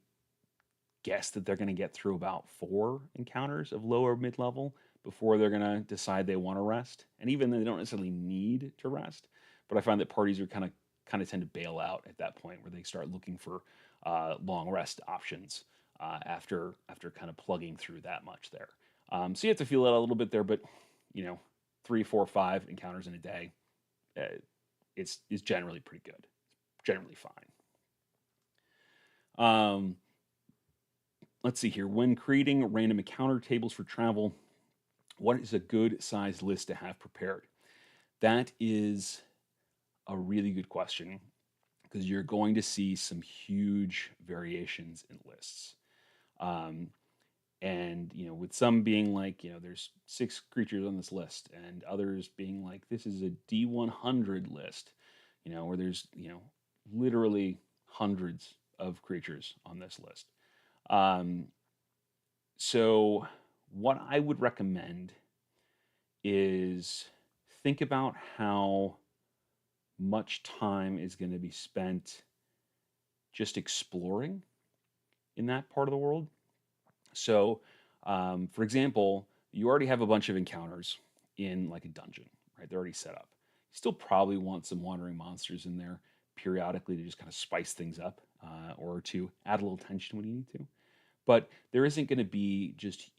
guess that they're going to get through about 4 encounters of low or mid level before they're going to decide they want to rest. And even then, they don't necessarily need to rest. But I find that parties are kind of tend to bail out at that point where they start looking for long rest options after kind of plugging through that much there. So you have to feel it a little bit there, but you know, 3, 4, 5 encounters in a day, uh, it's generally pretty good. Generally fine. Um, let's see here. When creating random encounter tables for travel, what is a good sized list to have prepared? That is a really good question because you're going to see some huge variations in lists. Um, and with some being like, there's 6 creatures on this list, and others being like, this is a D100 list, where there's literally hundreds of creatures on this list. Um, so what I would recommend is think about how much time is going to be spent just exploring in that part of the world. So, for example, you already have a bunch of encounters in like a dungeon, right? They're already set up. You still probably want some wandering monsters in there periodically to just kind of spice things up, or to add a little tension when you need to. But there isn't going to be just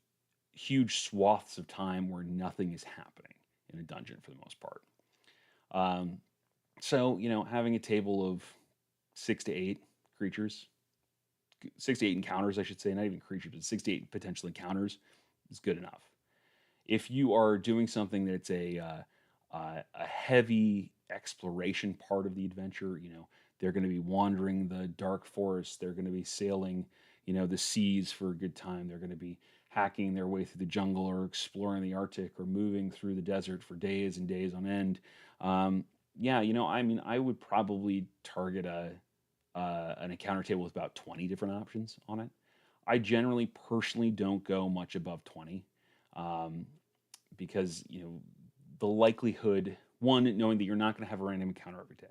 huge swaths of time where nothing is happening in a dungeon for the most part. Um, so, having a table of 6 to 8 creatures, 6 to 8 encounters, I should say, not even creatures, but 6 to 8 potential encounters is good enough. If you are doing something that's a heavy exploration part of the adventure, they're going to be wandering the dark forest, they're going to be sailing, the seas for a good time, they're going to be hacking their way through the jungle or exploring the Arctic or moving through the desert for days and days on end. Yeah, I mean, I would probably target an encounter table with about 20 different options on it. I generally personally don't go much above 20, um, because the likelihood, one, knowing that you're not going to have a random encounter every day,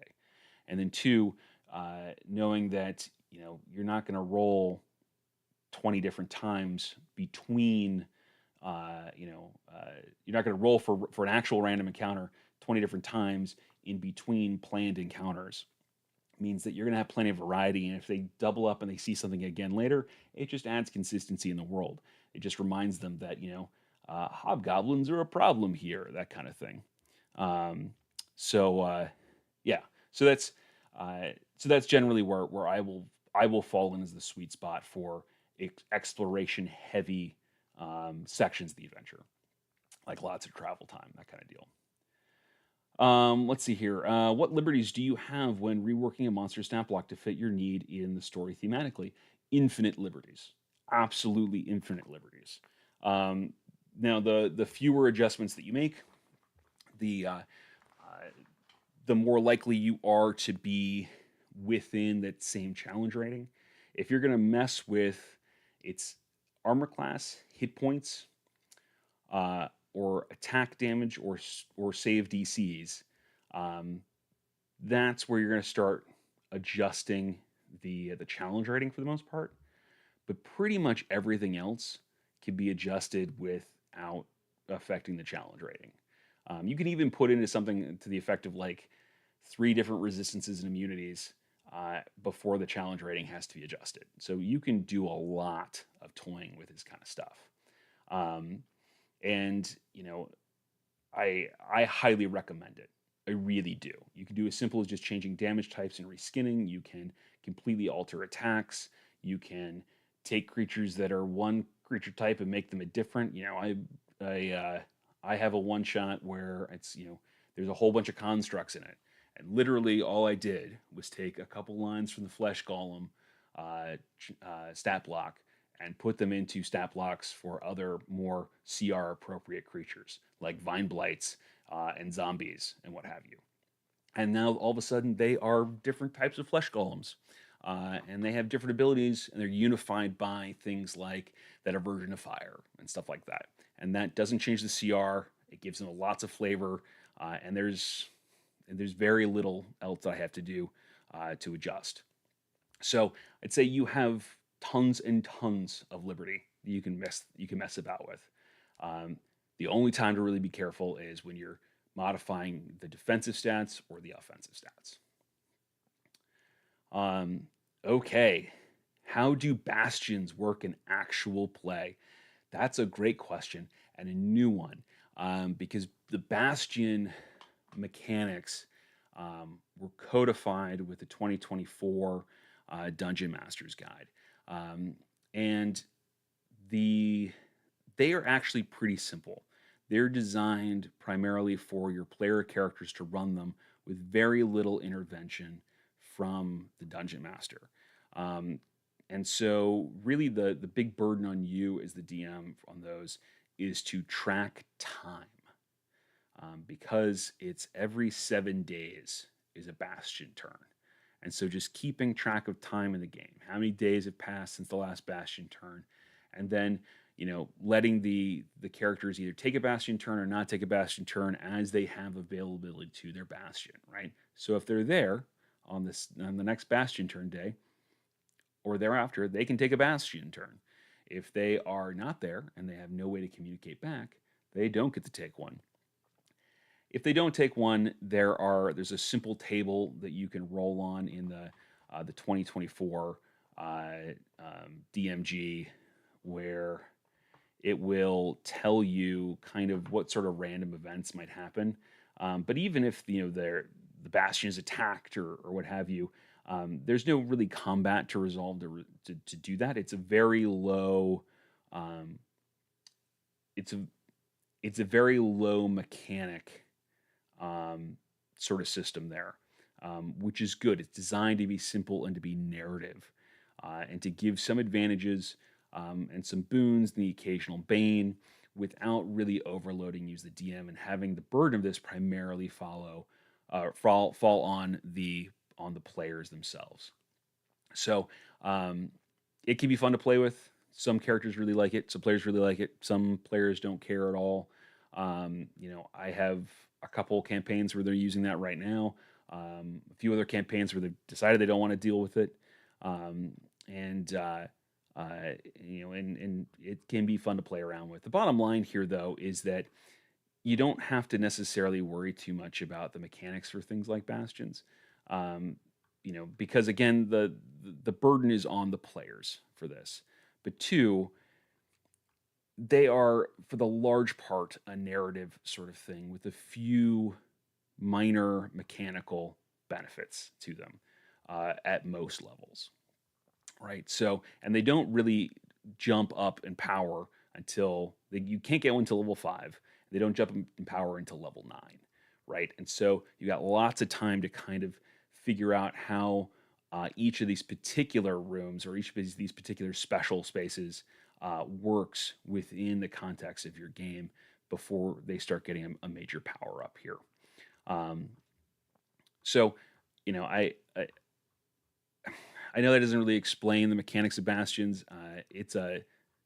and then two, knowing that you're not going to roll 20 different times between, you're not going to roll for an actual random encounter 20 different times in between planned encounters, means that you're going to have plenty of variety. And if they double up and they see something again later, it just adds consistency in the world. It just reminds them that, hobgoblins are a problem here, that kind of thing. Um, so yeah, so that's generally where I will fall in as the sweet spot for exploration heavy sections of the adventure, like lots of travel time, that kind of deal. Let's see here. What liberties do you have when reworking a monster stat block to fit your need in the story thematically? Infinite liberties. Absolutely infinite liberties. Um, Now, the fewer adjustments that you make, the the more likely you are to be within that same challenge rating. If you're going to mess with its armor class, hit points, or attack damage, or save DCs, um, that's where you're going to start adjusting the challenge rating for the most part. But pretty much everything else can be adjusted without affecting the challenge rating. You can even put into something to the effect of like 3 different resistances and immunities before the challenge rating has to be adjusted. So you can do a lot of toying with this kind of stuff. Um, and I highly recommend it. I really do. You can do as simple as just changing damage types and reskinning. You can completely alter attacks. You can take creatures that are one creature type and make them a different. I have a one shot where it's there's a whole bunch of constructs in it, and literally all I did was take a couple lines from the flesh golem stat block and put them into stat blocks for other more CR appropriate creatures like vine blights and zombies and what have you. And now all of a sudden they are different types of flesh golems. and they have different abilities, and they're unified by things like that aversion to fire and stuff like that. And that doesn't change the CR. It gives them lots of flavor, and there's very little else that I have to do to adjust. So I'd say you have tons and tons of liberty that you can mess about with. Um, the only time to really be careful is when you're modifying the defensive stats or the offensive stats. Um, okay, how do bastions work in actual play? That's a great question and a new one, because the bastion mechanics were codified with the 2024 Dungeon Master's Guide. Um, and the they are actually pretty simple. They're designed primarily for your player characters to run them with very little intervention from the dungeon master. Um, and so, really, the big burden on you as the DM on those is to track time, because it's every 7 days is a bastion turn. And so just keeping track of time in the game, how many days have passed since the last bastion turn, and then letting the characters either take a bastion turn or not take a bastion turn as they have availability to their bastion, right? So if they're there on the next bastion turn day or thereafter, they can take a bastion turn. If they are not there and they have no way to communicate back, they don't get to take one. If they don't take one, there's a simple table that you can roll on in the 2024 DMG, where it will tell you kind of what sort of random events might happen. But even if the bastion is attacked or what have you, there's no really combat to resolve to do that. It's a very low. It's a it's a very low mechanic sort of system there, which is good. It's designed to be simple and to be narrative, and to give some advantages and some boons, the occasional bane, without really overloading you as the DM and having the burden of this primarily fall on the players themselves. So it can be fun to play with. Some characters really like it. Some players really like it. Some players don't care at all. I have a couple campaigns where they're using that right now. A few other campaigns where they've decided they don't want to deal with it. And it can be fun to play around with. The bottom line here, though, is that you don't have to necessarily worry too much about the mechanics for things like bastions, because again, the burden is on the players for this. But two, they are, for the large part, a narrative sort of thing with a few minor mechanical benefits to them at most levels, right? So, and they don't really jump up in power you can't get one until level 5. They don't jump in power until level 9, right? And so you got lots of time to kind of figure out how each of these particular rooms or each of these particular special spaces works within the context of your game before they start getting a major power up here. So, I know that doesn't really explain the mechanics of bastions.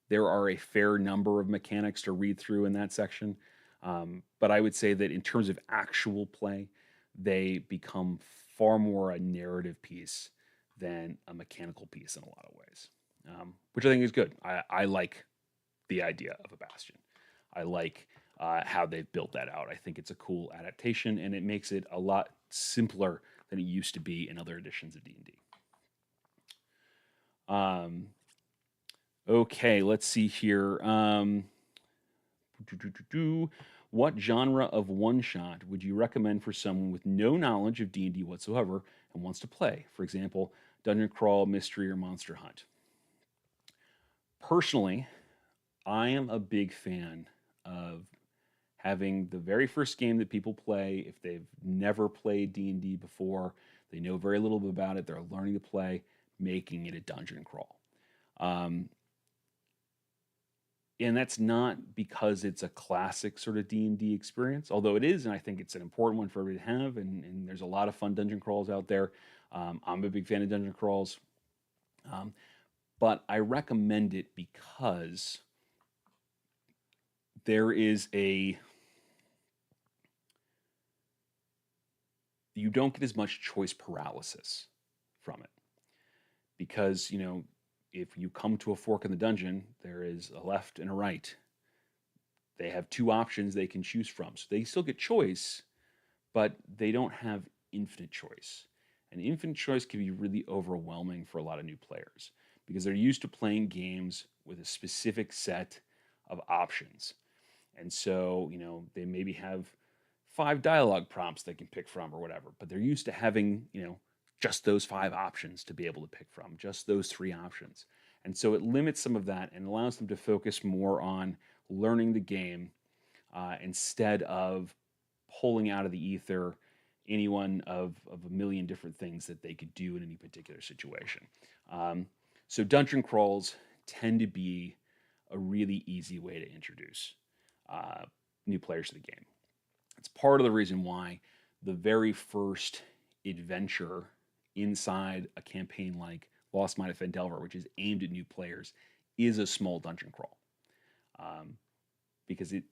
There are a fair number of mechanics to read through in that section, but I would say that in terms of actual play, they become far more a narrative piece than a mechanical piece in a lot of ways, which I think is good. I like the idea of a bastion. I like how they've built that out. I think it's a cool adaptation, and it makes it a lot simpler than it used to be in other editions of D&D. Okay, let's see here. What genre of one-shot would you recommend for someone with no knowledge of D&D whatsoever and wants to play? For example, dungeon crawl, mystery, or monster hunt. Personally, I am a big fan of having the very first game that people play, if they've never played D&D before, they know very little about it, they're learning to play, making it a dungeon crawl. And that's not because it's a classic sort of D&D experience, although it is, and I think it's an important one for everybody to have, and there's a lot of fun dungeon crawls out there. I'm a big fan of dungeon crawls. Um, but I recommend it because there is you don't get as much choice paralysis from it because, if you come to a fork in the dungeon, there is a left and a right. They have two options they can choose from. So they still get choice, but they don't have infinite choice. And infinite choice can be really overwhelming for a lot of new players because they're used to playing games with a specific set of options. And so, they maybe have 5 dialogue prompts they can pick from or whatever, but they're used to having, just those 5 options to be able to pick from, just those 3 options. And so it limits some of that and allows them to focus more on learning the game instead of pulling out of the ether any one of a million different things that they could do in any particular situation. Um, so dungeon crawls tend to be a really easy way to introduce uh, new players to the game. It's part of the reason why the very first adventure inside a campaign like Lost Mine of Phandelver, which is aimed at new players, is a small dungeon crawl. Um, because it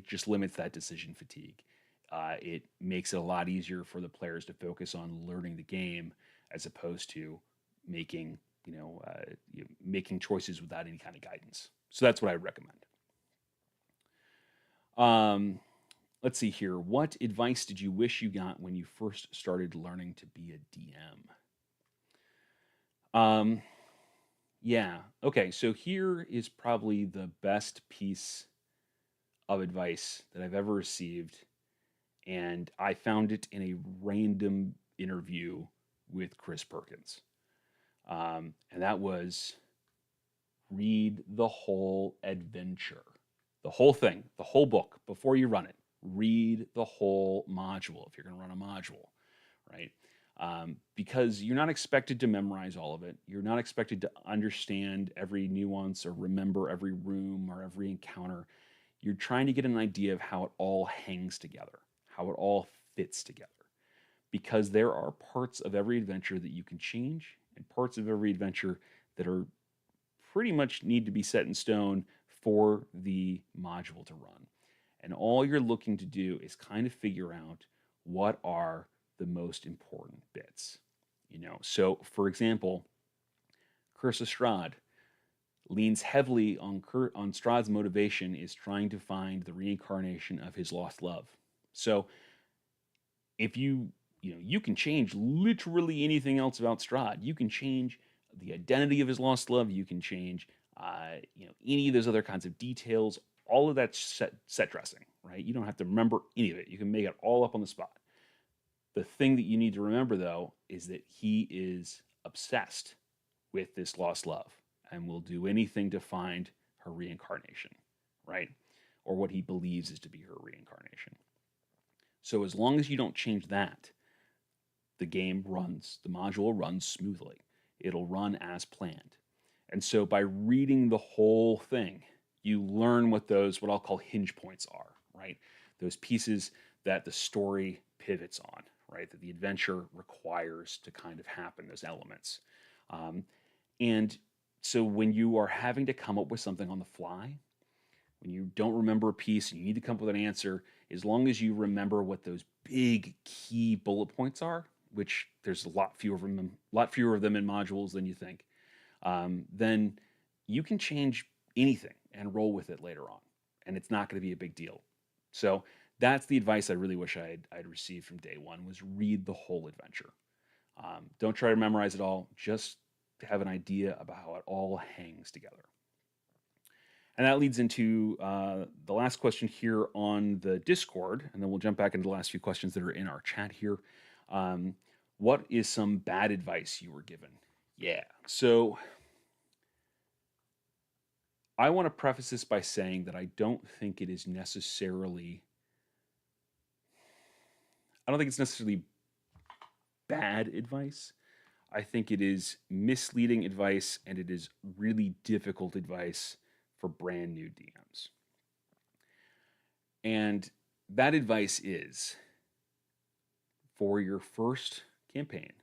just limits that decision fatigue. It makes it a lot easier for the players to focus on learning the game as opposed to making making choices without any kind of guidance. So that's what I recommend. Um, let's see here. What advice did you wish you got when you first started learning to be a DM? Yeah. Okay. So here is probably the best piece of advice that I've ever received, and I found it in a random interview with Chris Perkins. And that was read the whole adventure, the whole thing, the whole book before you run it. Read the whole module if you're going to run a module, right? Because you're not expected to memorize all of it. You're not expected to understand every nuance or remember every room or every encounter. You're trying to get an idea of how it all hangs together, how it all fits together. Because there are parts of every adventure that you can change and parts of every adventure that are pretty much need to be set in stone for the module to run. And all you're looking to do is kind of figure out what are the most important bits. So for example, Curse of Strahd leans heavily on Strahd's motivation is trying to find the reincarnation of his lost love. So if you can change literally anything else about Strahd. You can change the identity of his lost love. You can change any of those other kinds of details. All of that's set dressing, right? You don't have to remember any of it. You can make it all up on the spot. The thing that you need to remember though is that he is obsessed with this lost love and will do anything to find her reincarnation, right? Or what he believes is to be her reincarnation. So as long as you don't change that, the module runs smoothly. It'll run as planned. And so by reading the whole thing, you learn what I'll call hinge points are, right? Those pieces that the story pivots on, right? That the adventure requires to kind of happen, those elements. Um, and so when you are having to come up with something on the fly, when you don't remember a piece and you need to come up with an answer, as long as you remember what those big key bullet points are, which there's a lot fewer of them in modules than you think, then you can change anything and roll with it later on, and it's not going to be a big deal. So that's the advice I really wish I'd received from day one: was read the whole adventure. Don't try to memorize it all; just have an idea about how it all hangs together. And that leads into the last question here on the Discord, and then we'll jump back into the last few questions that are in our chat here. What is some bad advice you were given? Yeah. So I want to preface this by saying that I don't think it's necessarily bad advice. I think it is misleading advice and it is really difficult advice for brand new DMs. And that advice is, for your first campaign,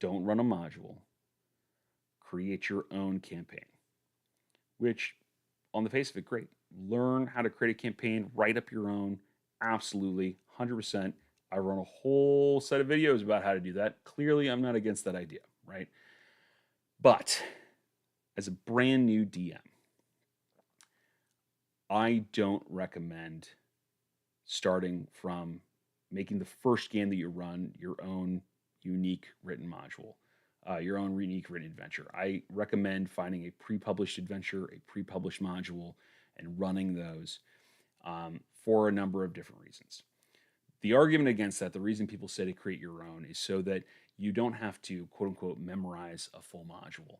don't run a module. create your own campaign, which on the face of it, great. Learn how to create a campaign, write up your own. Absolutely, 100%. I run a whole set of videos about how to do that. Clearly, I'm not against that idea, right? But as a brand new DM, I don't recommend starting from making the first game that you run your own unique written module, your own unique written adventure. I recommend finding a pre-published adventure, a pre-published module, and running those for a number of different reasons. The argument against that, the reason people say to create your own, is so that you don't have to quote unquote memorize a full module.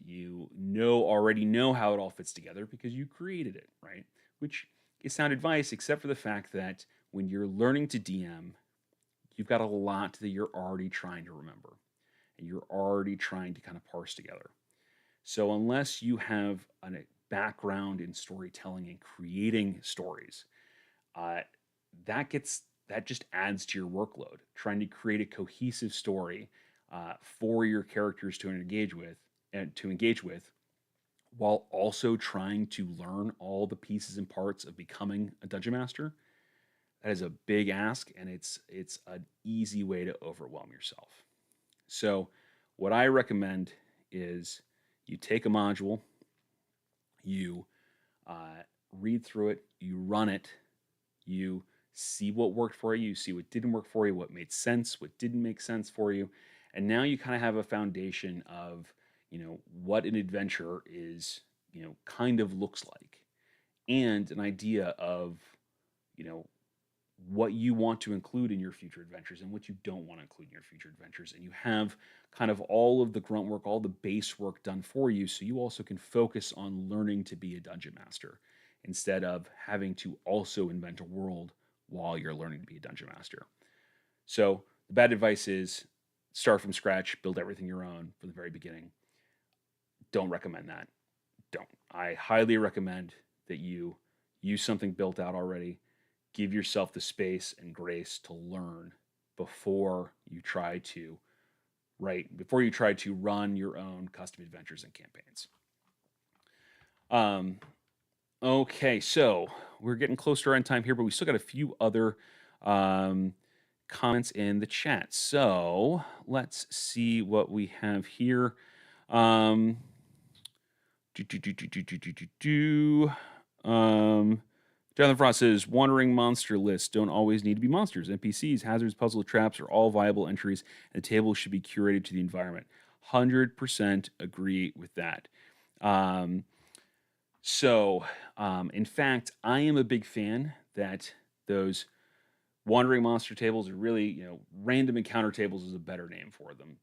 You already know how it all fits together because you created it, right? Which is sound advice, except for the fact that when you're learning to DM, you've got a lot that you're already trying to remember and you're already trying to kind of parse together. So unless you have a background in storytelling and creating stories, that just adds to your workload. Trying to create a cohesive story for your characters to engage with, while also trying to learn all the pieces and parts of becoming a dungeon master. That is a big ask, and it's an easy way to overwhelm yourself. So, what I recommend is you take a module, you read through it, you run it, you see what worked for you, see what didn't work for you, what made sense, what didn't make sense for you, and now you kind of have a foundation of what an adventure is, kind of looks like, and an idea of what you want to include in your future adventures and what you don't want to include in your future adventures. And you have kind of all of the grunt work, all the base work done for you, so you also can focus on learning to be a dungeon master instead of having to also invent a world while you're learning to be a dungeon master. So the bad advice is start from scratch, build everything your own from the very beginning. Don't recommend that. Don't. I highly recommend that you use something built out already. Give yourself the space and grace to learn before you try to run your own custom adventures and campaigns. Okay, so we're getting close to our end time here, but we still got a few other comments in the chat. So let's see what we have here. Jonathan Frost says, wandering monster lists don't always need to be monsters. NPCs, hazards, puzzle traps are all viable entries, and the table should be curated to the environment. 100% agree with that. In fact, I am a big fan that those wandering monster tables are really, random encounter tables is a better name for them,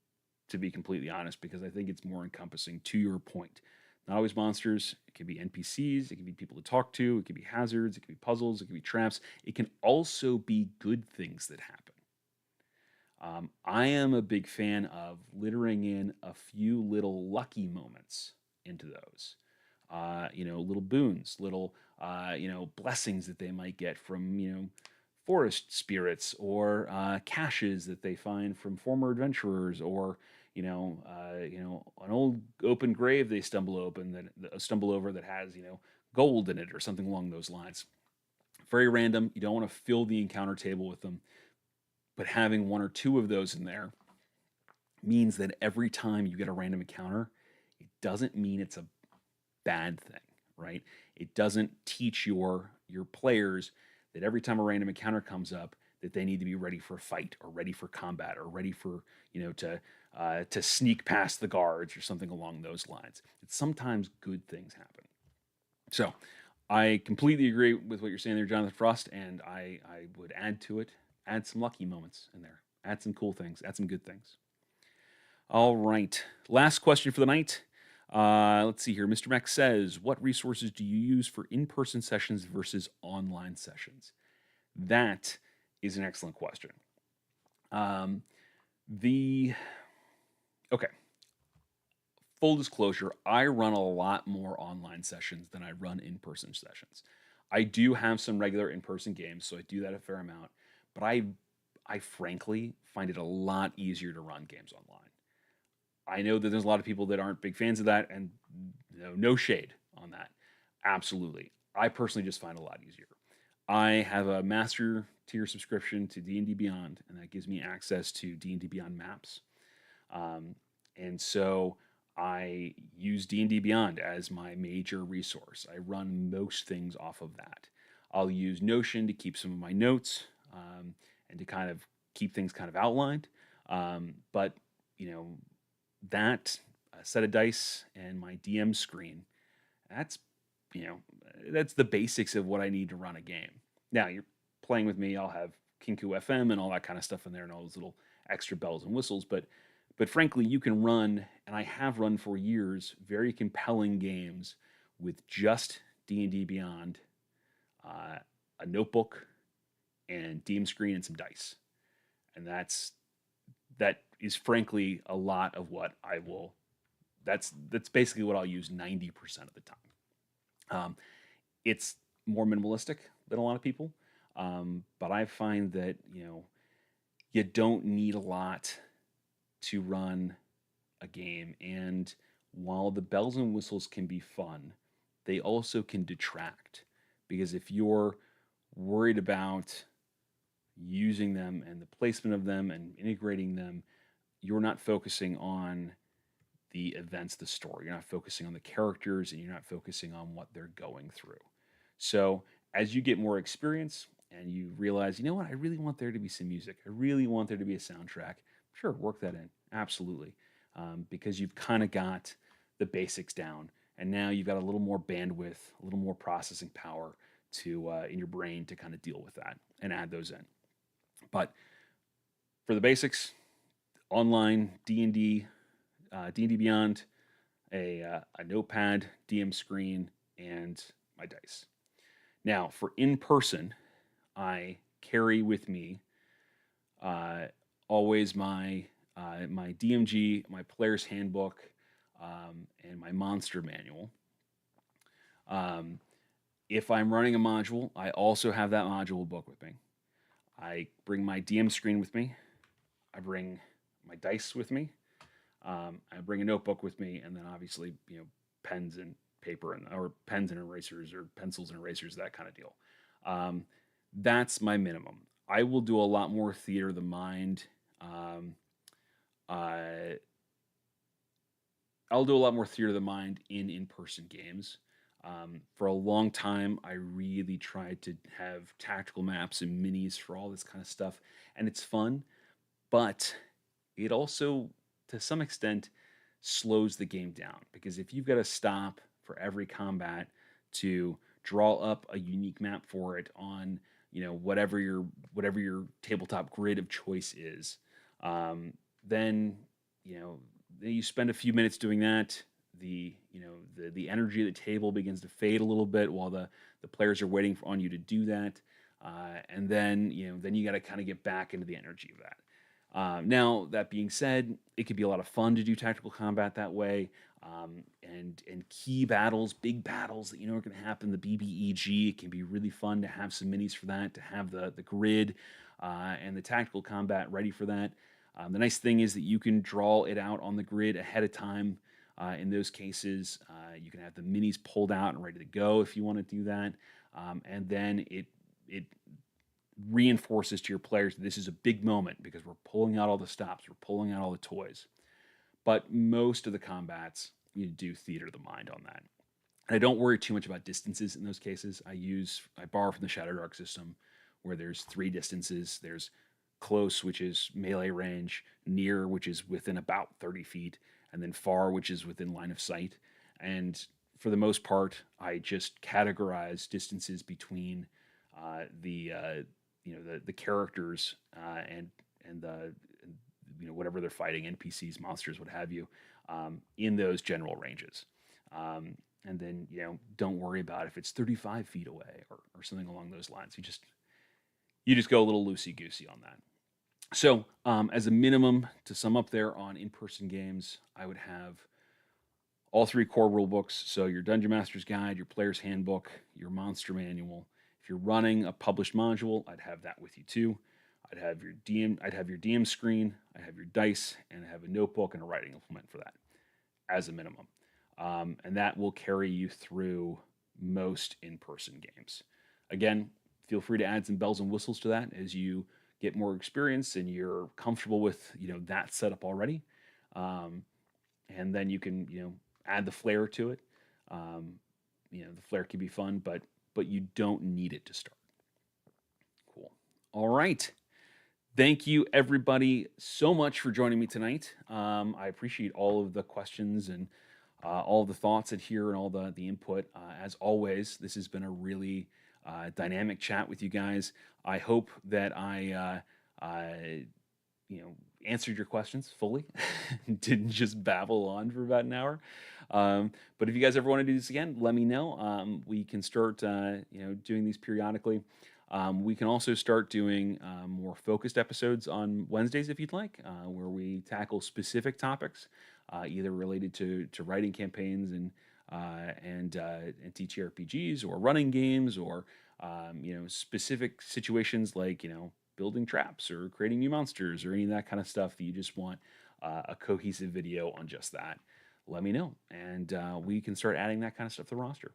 to be completely honest, because I think it's more encompassing to your point. Not always monsters. It can be NPCs. It can be people to talk to. It can be hazards. It can be puzzles. It can be traps. It can also be good things that happen. I am a big fan of littering in a few little lucky moments into those. Little boons, little, blessings that they might get from, forest spirits or caches that they find from former adventurers, or an old open grave they stumble over that has gold in it or something along those lines. Very random. You don't want to fill the encounter table with them, but having one or two of those in there means that every time you get a random encounter, it doesn't mean it's a bad thing, right? It doesn't teach your players that every time a random encounter comes up that they need to be ready for a fight or ready for combat or ready for to sneak past the guards or something along those lines. It's sometimes good things happen. So I completely agree with what you're saying there, Jonathan Frost, and I would add to it, add some lucky moments in there, add some cool things, add some good things. All right, last question for the night. Let's see here. Mr. Mack says, what resources do you use for in-person sessions versus online sessions? That is an excellent question. Okay. Full disclosure, I run a lot more online sessions than I run in-person sessions. I do have some regular in-person games, so I do that a fair amount, but I frankly find it a lot easier to run games online. I know that there's a lot of people that aren't big fans of that, and no shade on that. Absolutely. I personally just find it a lot easier. I have a master tier subscription to D&D Beyond, and that gives me access to D&D Beyond maps. Um, and so I use D&D Beyond as my major resource. I run most things off of that. I'll use Notion to keep some of my notes, and to kind of keep things kind of outlined. But you know that set of dice and my DM screen, that's you know that's the basics of what I need to run a game. Now you're playing with me, I'll have Kinku FM and all that kind of stuff in there and all those little extra bells and whistles, but frankly, you can run, and I have run for years, very compelling games with just D&D Beyond, a notebook, and DM screen and some dice, and that is frankly a lot of what I will. That's basically what I'll use 90% of the time. It's more minimalistic than a lot of people, but I find that you don't need a lot to run a game, and while the bells and whistles can be fun, they also can detract, because if you're worried about using them and the placement of them and integrating them, you're not focusing on the events, the story. You're not focusing on the characters, and you're not focusing on what they're going through. So as you get more experience and you realize, you know what, I really want there to be some music. I really want there to be a soundtrack. Sure, work that in. Absolutely. Because you've kind of got the basics down. And now you've got a little more bandwidth, a little more processing power to in your brain to kind of deal with that and add those in. But for the basics, online D&D, D&D Beyond, a notepad, DM screen, and my dice. Now, for in person, I carry with me uh, always my DMG, my player's handbook, and my monster manual. Um, if I'm running a module, I also have that module book with me. I bring my DM screen with me. I bring my dice with me. I bring a notebook with me, and then obviously, pens and paper or pens and erasers or pencils and erasers, that kind of deal. Um, that's my minimum. I will do a lot more theater of the mind. Uh, I'll do a lot more theater of the mind in in-person games. For a long time, I really tried to have tactical maps and minis for all this kind of stuff, and it's fun, but it also, to some extent, slows the game down, because if you've got to stop for every combat to draw up a unique map for it on whatever your tabletop grid of choice is, then you know you spend a few minutes doing that. The energy of the table begins to fade a little bit while the players are waiting on you to do that, and then you got to kind of get back into the energy of that. Now, that being said, it could be a lot of fun to do tactical combat that way, and key battles, big battles that are going to happen. The BBEG, it can be really fun to have some minis for that, to have the grid and the tactical combat ready for that. The nice thing is that you can draw it out on the grid ahead of time. In those cases, you can have the minis pulled out and ready to go if you want to do that, and then it reinforces to your players that this is a big moment because we're pulling out all the stops, we're pulling out all the toys. But most of the combats, you do theater of the mind on that. And I don't worry too much about distances in those cases. I borrow from the Shadow Dark system, where there's 3 distances. There's close, which is melee range; near, which is within about 30 feet; and then far, which is within line of sight. And for the most part, I just categorize distances between the characters, and the whatever they're fighting, NPCs, monsters, what have you, in those general ranges. And then don't worry about if it's 35 feet away or something along those lines. You just go a little loosey goosey on that. So as a minimum, to sum up there on in-person games, I would have all 3 core rule books. So your Dungeon Master's Guide, your Player's Handbook, your Monster Manual. If you're running a published module, I'd have that with you too. I'd have your DM screen, I'd have your dice, and I have a notebook and a writing implement for that as a minimum. And that will carry you through most in-person games. Again, feel free to add some bells and whistles to that as you get more experience and you're comfortable with that setup already. Um, and then you can add the flair to it. Um, the flair can be fun, but you don't need it to start. Cool. All right. Thank you, everybody, so much for joining me tonight. I appreciate all of the questions and all of the thoughts that here and all the input. As always, this has been a really dynamic chat with you guys. I hope that I answered your questions fully, didn't just babble on for about an hour. But if you guys ever want to do this again, let me know. We can start, doing these periodically. We can also start doing more focused episodes on Wednesdays if you'd like, where we tackle specific topics, either related to writing campaigns and TTRPGs or running games or specific situations like building traps or creating new monsters or any of that kind of stuff that you just want a cohesive video on just that. Let me know, and we can start adding that kind of stuff to the roster.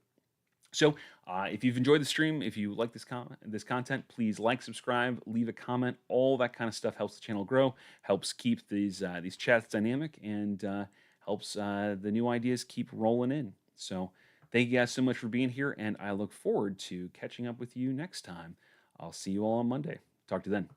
So, if you've enjoyed the stream, if you like this content, please like, subscribe, leave a comment. All that kind of stuff helps the channel grow, helps keep these chats dynamic, and helps the new ideas keep rolling in. So, thank you guys so much for being here, and I look forward to catching up with you next time. I'll see you all on Monday. Talk to you then.